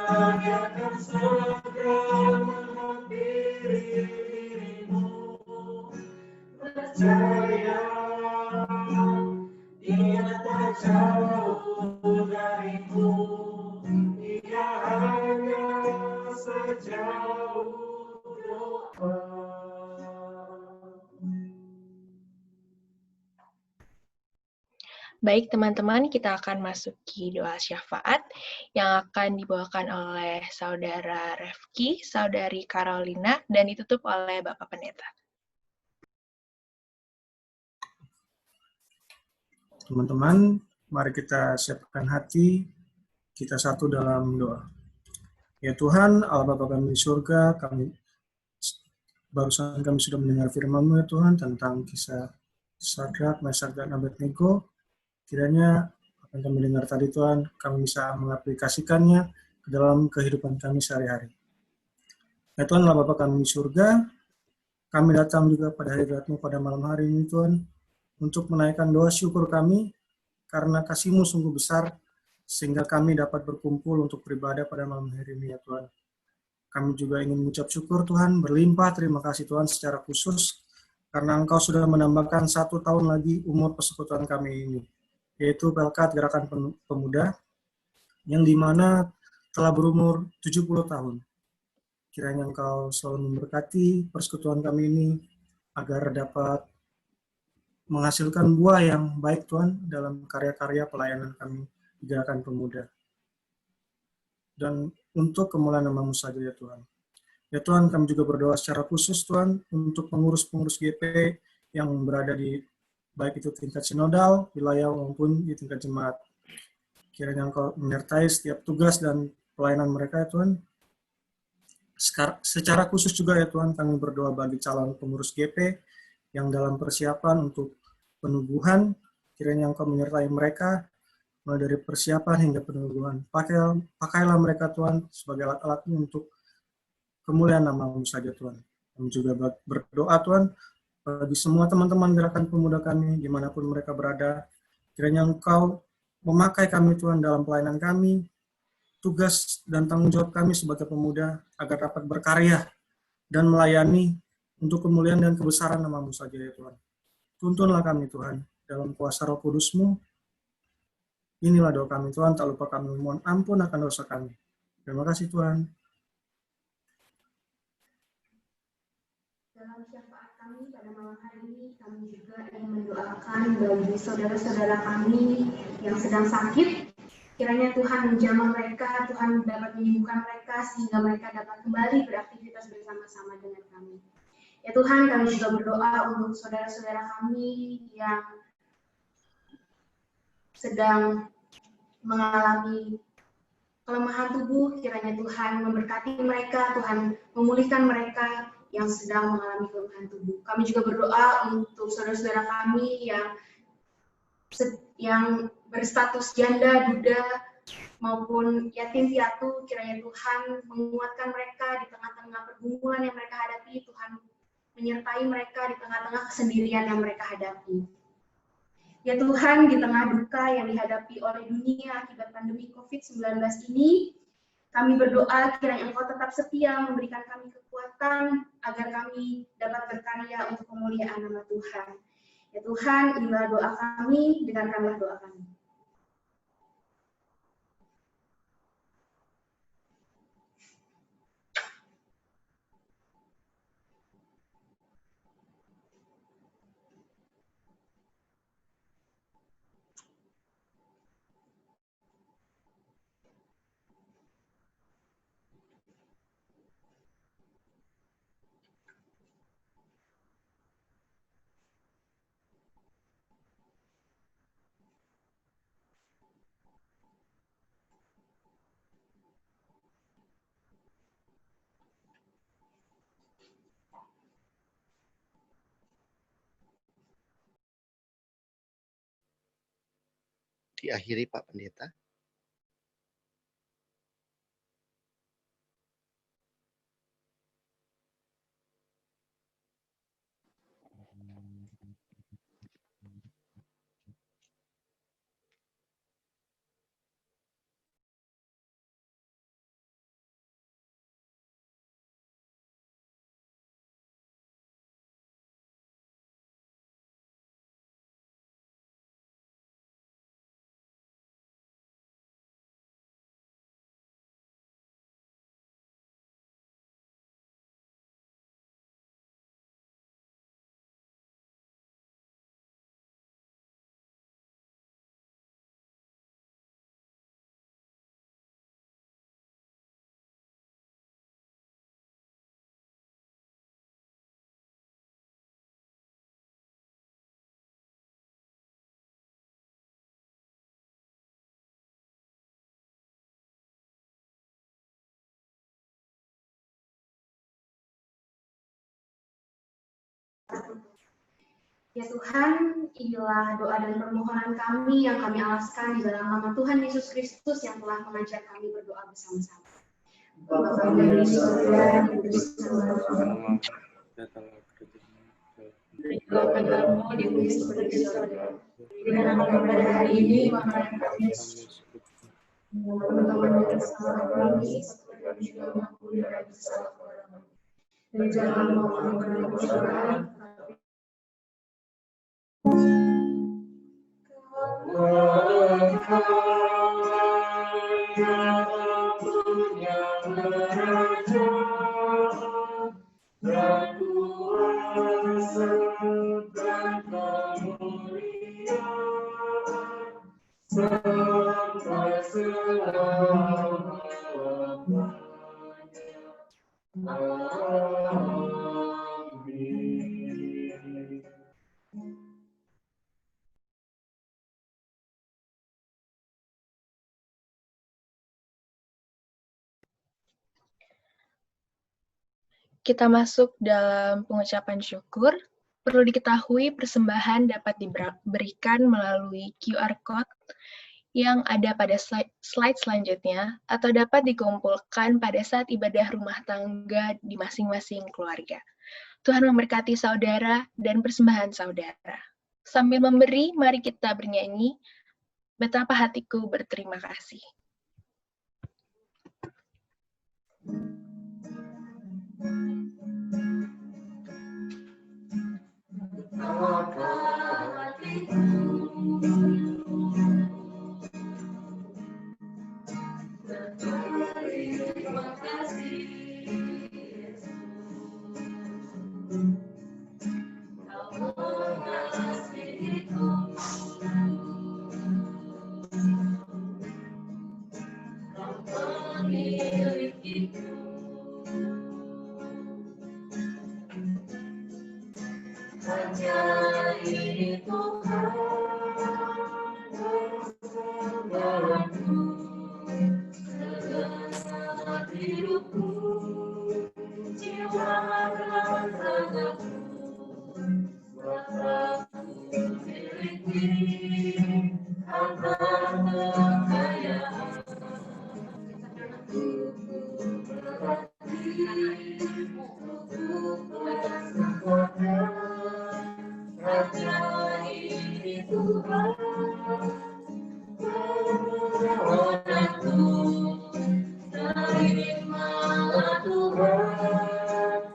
Percaya dia tak jauh darimu, dia hanya sejauh doa. Baik teman-teman, kita akan masuki doa syafaat yang akan dibawakan oleh Saudara Refki, Saudari Carolina, dan ditutup oleh Bapak Pendeta. Teman-teman, mari kita siapkan hati, kita satu dalam doa. Ya Tuhan, Allah Bapa kami di surga, barusan kami sudah mendengar firman-Mu ya Tuhan tentang kisah Sadrak, Mesak, dan Abednego. Kiranya apa yang kami dengar tadi Tuhan, kami bisa mengaplikasikannya ke dalam kehidupan kami sehari-hari. Ya Tuhan, Allah Bapa kami di surga, kami datang juga pada hadirat-Mu pada malam hari ini Tuhan, untuk menaikkan doa syukur kami, karena kasih-Mu sungguh besar, sehingga kami dapat berkumpul untuk beribadah pada malam hari ini ya Tuhan. Kami juga ingin mengucap syukur Tuhan, berlimpah terima kasih Tuhan secara khusus, karena Engkau sudah menambahkan 1 tahun lagi umur persekutuan kami ini, yaitu Pelkat Gerakan Pemuda, yang dimana telah berumur 70 tahun. Kiranya Engkau selalu memberkati persekutuan kami ini, agar dapat menghasilkan buah yang baik Tuhan dalam karya-karya pelayanan kami di Gerakan Pemuda. Dan untuk kemuliaan nama-Mu saja ya Tuhan. Ya Tuhan, kami juga berdoa secara khusus Tuhan untuk pengurus-pengurus GP yang berada di baik itu tingkat sinodal, wilayah maupun di tingkat jemaat. Kiranya Engkau menyertai setiap tugas dan pelayanan mereka ya Tuhan. Secara khusus juga ya Tuhan, kami berdoa bagi calon pengurus GP yang dalam persiapan untuk penubuhan, kiranya Engkau menyertai mereka, mulai dari persiapan hingga penubuhan. Pakailah mereka Tuhan sebagai alat-alat untuk kemuliaan nama-Mu saja Tuhan. Kami juga berdoa Tuhan, bagi semua teman-teman Gerakan Pemuda kami, dimanapun mereka berada, kiranya Engkau memakai kami Tuhan dalam pelayanan kami, tugas dan tanggung jawab kami sebagai pemuda, agar dapat berkarya dan melayani untuk kemuliaan dan kebesaran nama-Mu saja ya Tuhan. Tuntunlah kami Tuhan, dalam kuasa Roh Kudus-Mu. Inilah doa kami Tuhan, tak lupa kami mohon ampun akan dosa kami. Terima kasih Tuhan. Dalam syafaat kami pada malam hari ini, kami juga ingin mendoakan bagi saudara-saudara kami yang sedang sakit. Kiranya Tuhan menjamah mereka, Tuhan dapat menyembuhkan mereka, sehingga mereka dapat kembali beraktivitas bersama-sama dengan kami. Ya Tuhan, kami juga berdoa untuk saudara-saudara kami yang sedang mengalami kelemahan tubuh. Kiranya Tuhan memberkati mereka, Tuhan memulihkan mereka yang sedang mengalami kelemahan tubuh. Kami juga berdoa untuk saudara-saudara kami yang berstatus janda, duda, maupun yatim piatu. Kiranya Tuhan menguatkan mereka di tengah-tengah pergumulan yang mereka hadapi. Tuhan menyertai mereka di tengah-tengah kesendirian yang mereka hadapi. Ya Tuhan, di tengah duka yang dihadapi oleh dunia akibat pandemi COVID-19 ini, kami berdoa kiranya Engkau tetap setia memberikan kami kekuatan agar kami dapat berkarya untuk kemuliaan nama Tuhan. Ya Tuhan, inilah doa kami, dengarkanlah doa kami. Diakhiri Pak Pendeta. Ya Tuhan, inilah doa dan permohonan kami yang kami alaskan di dalam nama Tuhan Yesus Kristus yang telah mengajar kami berdoa bersama-sama. Bapa kami yang di surga, dikuduskanlah Datanglah kerajaan-Mu, Berikanlah kami di bumi seperti di surga. Berikanlah kami pada hari ini makanan kami, teman-teman yang kesalahan kami, seperti kami juga mengampuni orang yang bersalah kepada kami. Dan jangan membawa kami ke dalam pencobaan, Kita masuk dalam pengucapan syukur. Perlu diketahui persembahan dapat diberikan melalui QR Code yang ada pada slide selanjutnya atau dapat dikumpulkan pada saat ibadah rumah tangga di masing-masing keluarga. Tuhan memberkati saudara dan persembahan saudara. Sambil memberi, mari kita bernyanyi, Betapa Hatiku Berterima Kasih. Terima kasih, Kau mengasihiku, Kau memilikiku, hanya ini Tuhan bersamaku, segenap hidupku, jiwa dan ragaku, Bapakku miliki harta kekayaan, berarti untuk bersekutu, hanya ini Tuhan permohonanku, terimalah Tuhan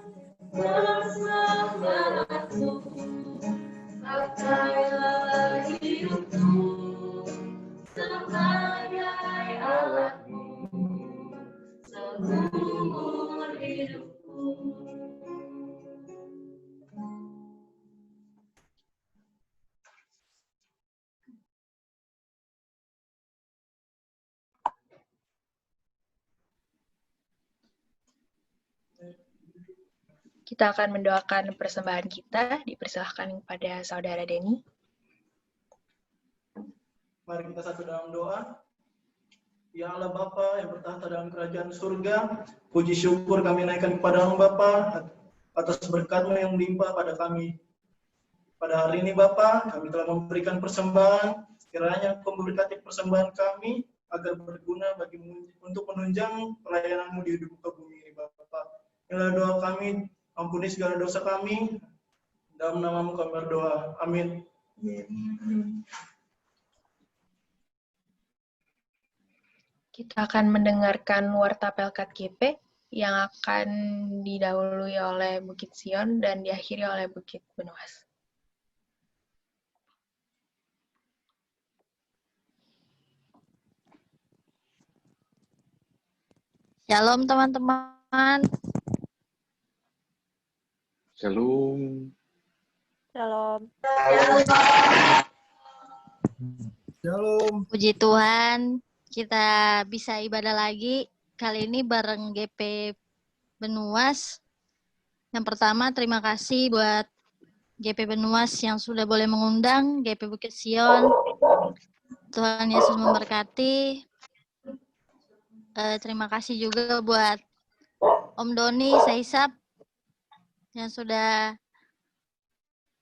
persembahanku, pakailah hidupku sebagai alatmu seumur hidupku. Kita akan mendoakan persembahan kita, dipersilahkan kepada Saudara Denny. Mari kita satu dalam doa. Ya Allah Bapa yang bertahta dalam kerajaan surga, puji syukur kami naikkan kepada-Mu Bapa atas berkat-Mu yang melimpah pada kami. Pada hari ini Bapa, kami telah memberikan persembahan, kiranya Kau memberkati persembahan kami agar berguna untuk menunjang pelayanan-Mu di muka bumi ini Bapa. Inilah doa kami, ampuni segala dosa kami, dalam nama-Mu kami berdoa. Amin. Kita akan mendengarkan Warta Pelkat GP yang akan didahului oleh Bukit Sion dan diakhiri oleh Bukit Benuas. Shalom teman-teman. Shalom. Shalom. Shalom. Puji Tuhan, kita bisa ibadah lagi. Kali ini bareng GP Benuas. Yang pertama, terima kasih buat GP Benuas yang sudah boleh mengundang GP Bukit Sion. Tuhan Yesus memberkati. Terima kasih juga buat Om Doni Saisap yang sudah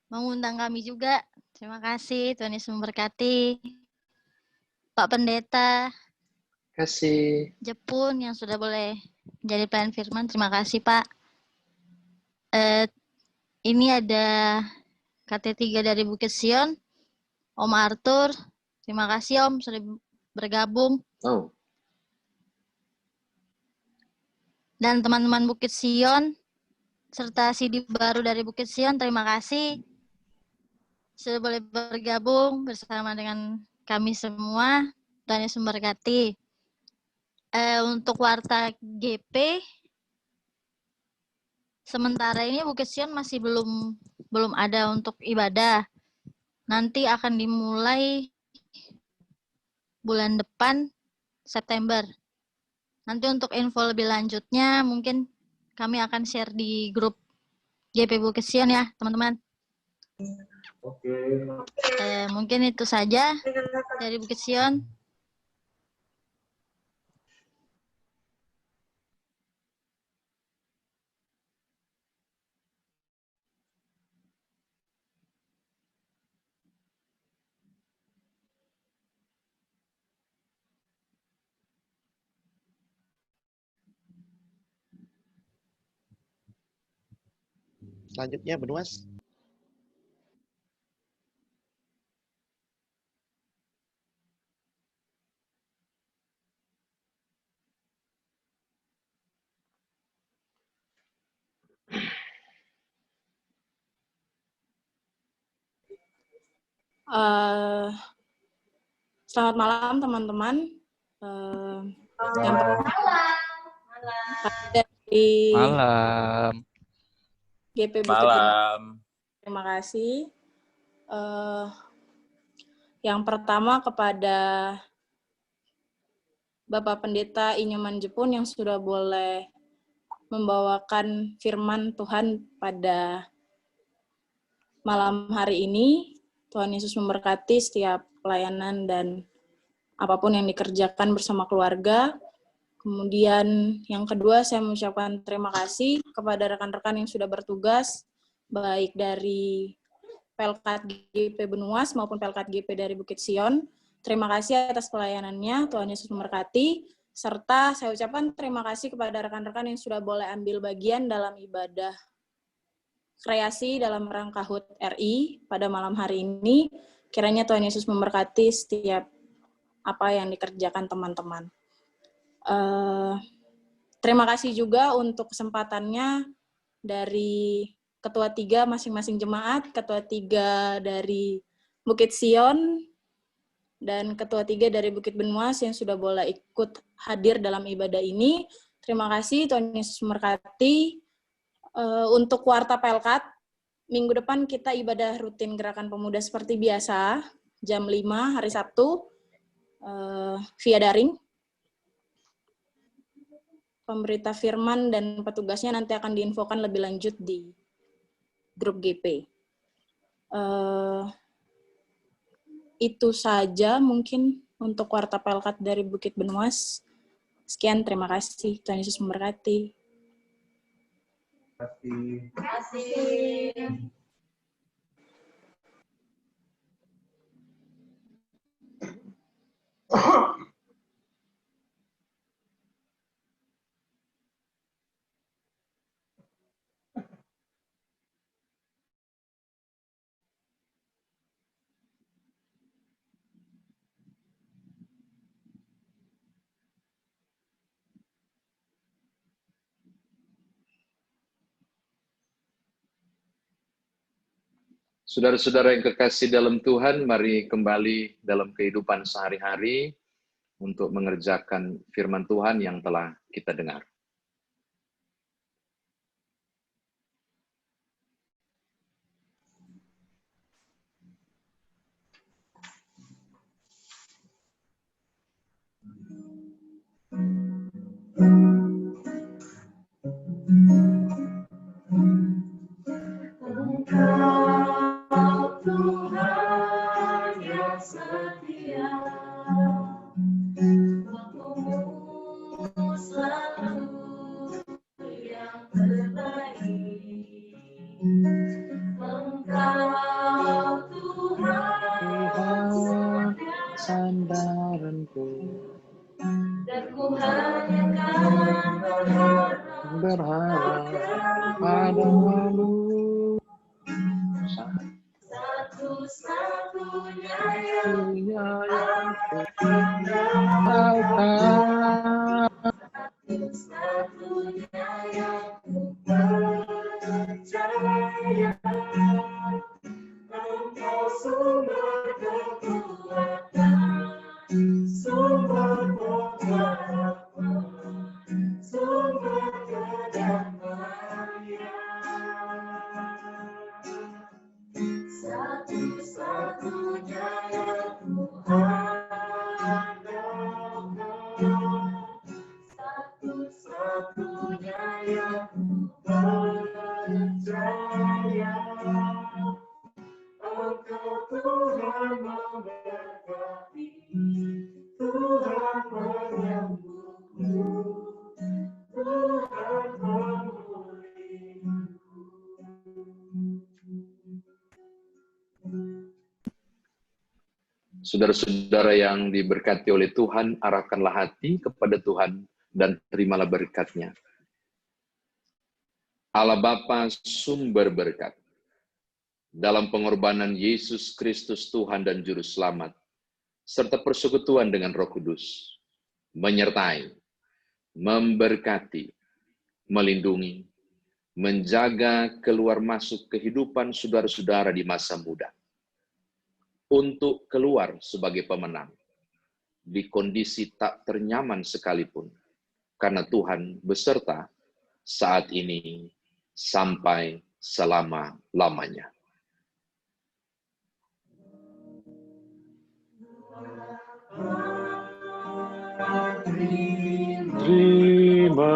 mengundang kami juga. Terima kasih, Tuhan Yesus memberkati. Pak Pendeta Kasih. Jepun yang sudah boleh menjadi pelayan firman, terima kasih Pak. Ini ada KT3 dari Bukit Sion, Om Arthur. Terima kasih Om sudah bergabung. Oh. Dan teman-teman Bukit Sion, serta CD baru dari Bukit Sion, terima kasih sudah boleh bergabung bersama dengan kami semua. Tuhan Yesus memberkati. Untuk Warta GP, sementara ini Bukit Sion masih belum ada untuk ibadah. Nanti akan dimulai bulan depan, September. Nanti untuk info lebih lanjutnya mungkin kami akan share di grup GP Bukit Sion ya, teman-teman. Oke. Mungkin itu saja dari Bukit Sion. Selanjutnya Benuas. Selamat malam teman-teman. Yang dari Malam. GP Bukit Malam. Terima kasih. Yang pertama kepada Bapak Pendeta Inyoman Jepun yang sudah boleh membawakan firman Tuhan pada malam hari ini. Tuhan Yesus memberkati setiap pelayanan dan apapun yang dikerjakan bersama keluarga. Kemudian yang kedua, saya mengucapkan terima kasih kepada rekan-rekan yang sudah bertugas, baik dari Pelkat GP Benuas maupun Pelkat GP dari Bukit Sion. Terima kasih atas pelayanannya, Tuhan Yesus memberkati. Serta saya ucapkan terima kasih kepada rekan-rekan yang sudah boleh ambil bagian dalam ibadah kreasi dalam rangka HUT RI pada malam hari ini. Kiranya Tuhan Yesus memberkati setiap apa yang dikerjakan teman-teman. Terima kasih juga untuk kesempatannya dari Ketua 3 masing-masing jemaat, Ketua 3 dari Bukit Sion, dan Ketua 3 dari Bukit Benuas yang sudah boleh ikut hadir dalam ibadah ini. Terima kasih, Tuhan Yesus memberkati. Untuk Warta Pelkat, minggu depan kita ibadah rutin Gerakan Pemuda seperti biasa, jam 5 hari Sabtu, via daring. Pemberita firman dan petugasnya nanti akan diinfokan lebih lanjut di grup GP. Itu saja mungkin untuk Warta Pelkat dari Bukit Benuas. Sekian, terima kasih. Tuhan Yesus memberkati. Terima kasih. Saudara-saudara yang kekasih dalam Tuhan, mari kembali dalam kehidupan sehari-hari untuk mengerjakan firman Tuhan yang telah kita dengar. Engkau Tuhan yang setia, waktumu selalu berharap padamu. Satu-satunya yang satu-satunya yang ku percaya, Engkau sumber kekuatan, sumber pengharapan, sumber kedamaian. Satu-satunya yang ku andalkan, satu-satunya yang ku percaya, Engkau Tuhan memberkati, Tuhan menyembuhku, Tuhan memulihku. Saudara-saudara yang diberkati oleh Tuhan, arahkanlah hati kepada Tuhan dan terimalah berkat-Nya. Allah Bapa sumber berkat, dalam pengorbanan Yesus Kristus Tuhan dan Juru Selamat, serta persekutuan dengan Roh Kudus, menyertai, memberkati, melindungi, menjaga keluar masuk kehidupan saudara-saudara di masa muda, untuk keluar sebagai pemenang, di kondisi tak ternyaman sekalipun, karena Tuhan beserta saat ini sampai selama-lamanya. Terima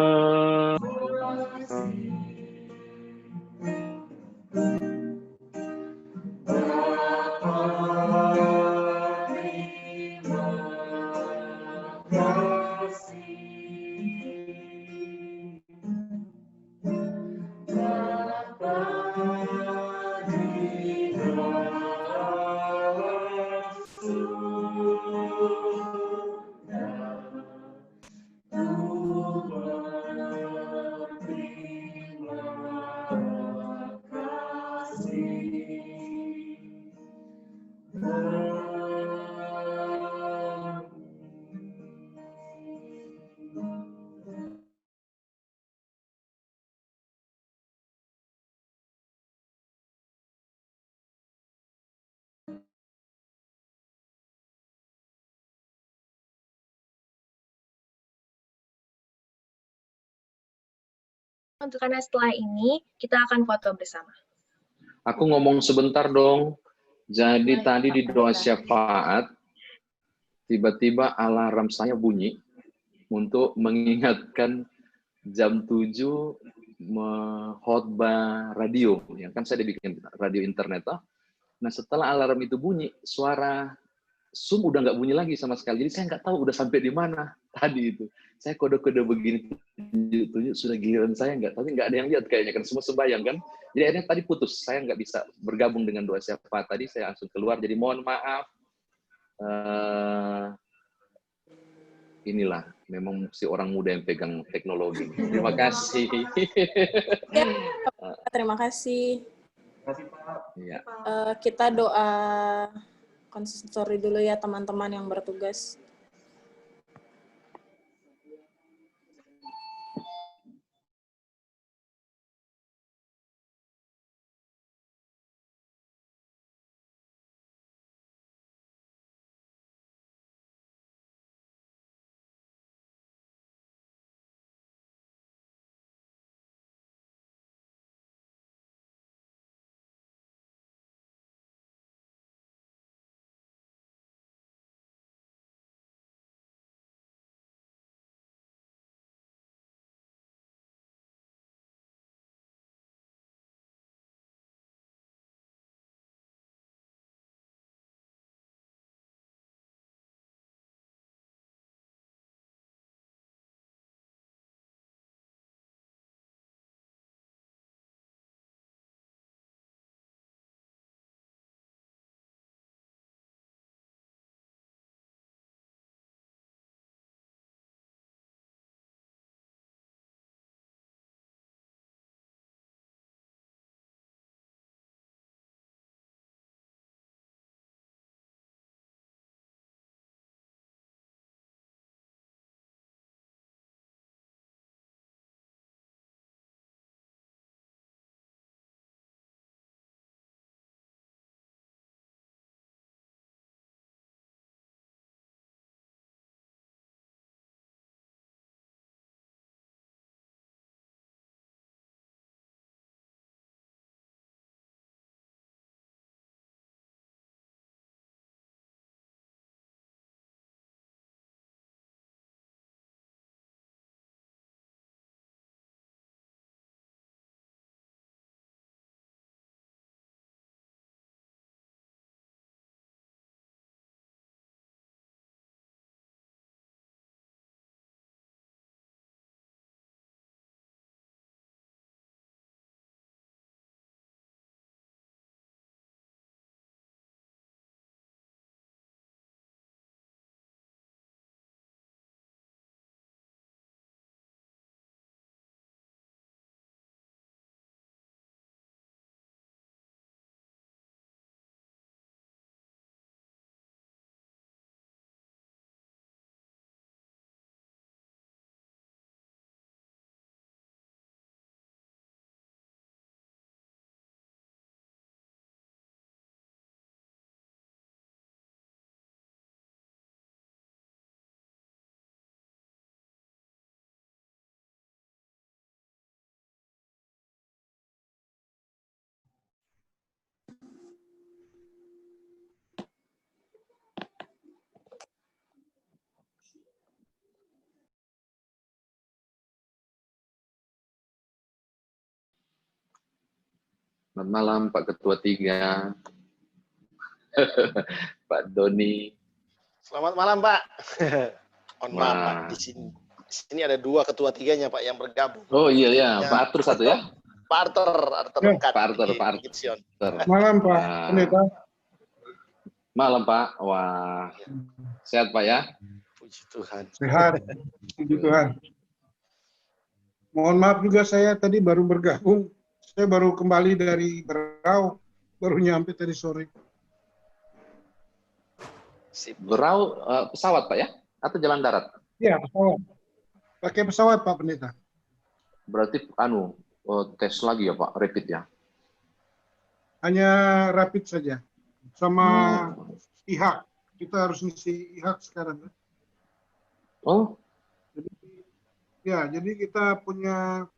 Karena setelah ini kita akan foto bersama. Aku ngomong sebentar dong. Jadi tadi di doa syafaat, tiba-tiba alarm saya bunyi untuk mengingatkan jam 7 khotbah radio. Ya kan saya dibikin radio internet. Nah setelah alarm itu bunyi, suara Zoom udah nggak bunyi lagi sama sekali. Jadi saya nggak tahu udah sampai di mana tadi itu. Saya kode-kode begini tunjuk sudah giliran saya nggak, tapi nggak ada yang lihat kayaknya kan semua sembahyang kan. Jadi akhirnya tadi putus, saya nggak bisa bergabung dengan doa syafaat tadi, saya langsung keluar. Jadi mohon maaf. Inilah memang si orang muda yang pegang teknologi. Terima kasih. Ya, terima kasih. Terima kasih Pak. Ya. Kita doa konsistori dulu ya teman-teman yang bertugas. Selamat malam Pak Ketua 3. Pak Doni. Selamat malam, Pak. Mohon maaf, Pak. Wah. Di sini ada 2 ketua 3-nya, Pak, yang bergabung. Oh iya ya, Ya. Pak Arthur satu ya. Pak Arthur dekat. Pak Arthur. Malam Pak Pendeta. Malam Pak. Wah. Sehat Pak ya? Puji Tuhan. Sehat. Puji Tuhan. Mohon maaf juga saya tadi baru bergabung. Saya baru kembali dari Berau, baru nyampe tadi sore. Berau pesawat Pak ya? Atau jalan darat? Iya, pesawat. Pakai pesawat Pak Pendeta. Berarti tes lagi ya Pak, rapid ya? Hanya rapid saja. Sama IHAK. Kita harus ngisi IHAK sekarang. Oh. Jadi kita punya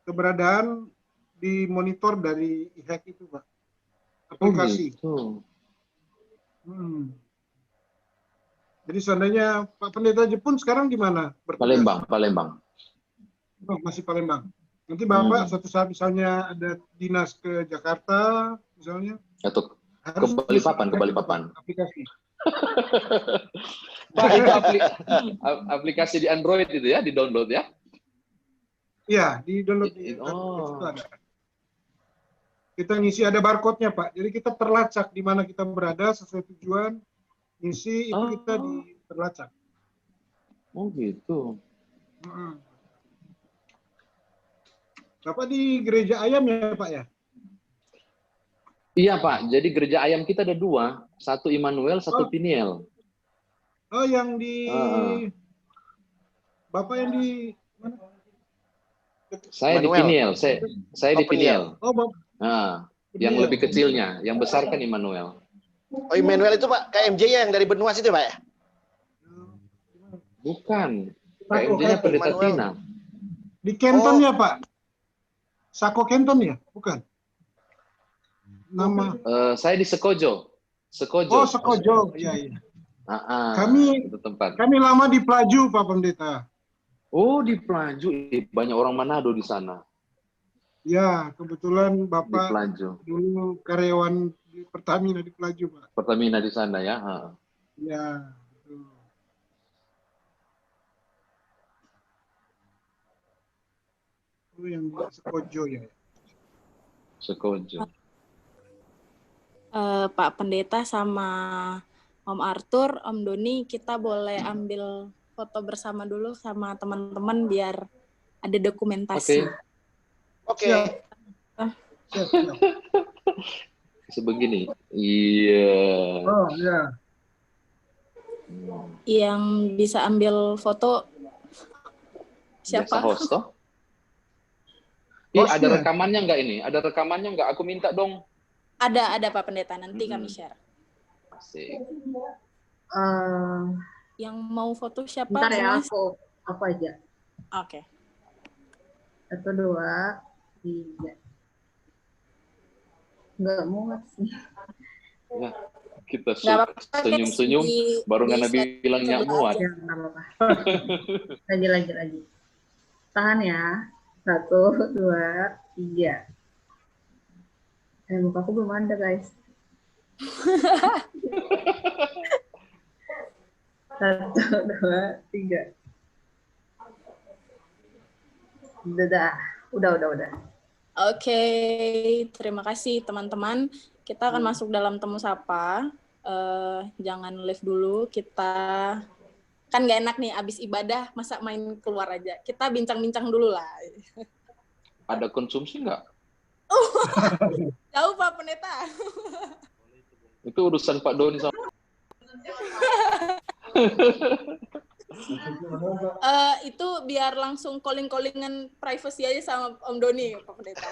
keberadaan di monitor dari IHAK itu Pak. Aplikasi. Oh, gitu. Jadi seandainya Pak Pendeta Jepun sekarang di mana? Palembang. Oh, masih Palembang. Nanti Bapak suatu saat misalnya ada dinas ke Jakarta misalnya. Atau ke Balikpapan. Aplikasi. Pak, itu aplikasi di Android itu ya, di-download ya? Iya, di-download di Oh. itu ada. Kita ngisi ada barcode-nya, Pak. Jadi kita terlacak di mana kita berada sesuai tujuan. Ngisi itu kita terlacak. Oh, gitu. Bapak di gereja ayam ya, Pak ya? Iya, Pak. Jadi gereja ayam kita ada 2. Satu Immanuel, satu Piniel. Oh, yang di Bapak yang di mana? Saya di Piniel. Saya di Piniel. Oh, Bapak. Nah, yang lebih kecilnya, yang besar kan Immanuel. Oh, Immanuel itu Pak, KMJ yang dari Benuas itu Pak ya? Bukan. KMJ-nya Pendeta Tina. Di Kenton ya, Pak? Sako Kenton ya? Bukan? Nama Saya di Sekojo. Oh, Sekojo. Iya. Kami itu tempat. Kami lama di Pelaju, Pak Pendeta. Oh, di Pelaju. Banyak orang Manado di sana. Ya, kebetulan Bapak dulu karyawan di Pertamina di Pelaju, Pak. Pertamina di sana ya. Ya. Oh, yang di Sekojo ya. Sekojo. Pak Pendeta sama Om Arthur, Om Doni, kita boleh ambil foto bersama dulu sama teman-teman biar ada dokumentasi. Oke. Sebegini. Iya. Oh, iya. Yang bisa ambil foto siapa? Host toh? Ada rekamannya nggak ini? Ada rekamannya nggak? Aku minta dong. Ada Pak Pendeta, nanti kami share. Asik. Yang mau foto siapa? Bentar ya, aku aja. Oke. 1, 2, 3. Nggak muat sih. Ya, kita senyum-senyum, baru nggak bilangnya muat. Ya, nggak apa-apa. Lagi. Tahan ya. 1, 2, 3. Muka aku belum ada, guys. 1, 2, 3. Udah. Oke, terima kasih teman-teman. Kita akan masuk dalam temu sapa. Jangan live dulu. Kita kan nggak enak nih abis ibadah masa main keluar aja. Kita bincang-bincang dulu lah. Ada konsumsi nggak? Jauh Pak Pendeta. Itu urusan Pak Doni sama. Itu biar langsung calling-callingan privacy aja sama Om Doni Pak Pendeta.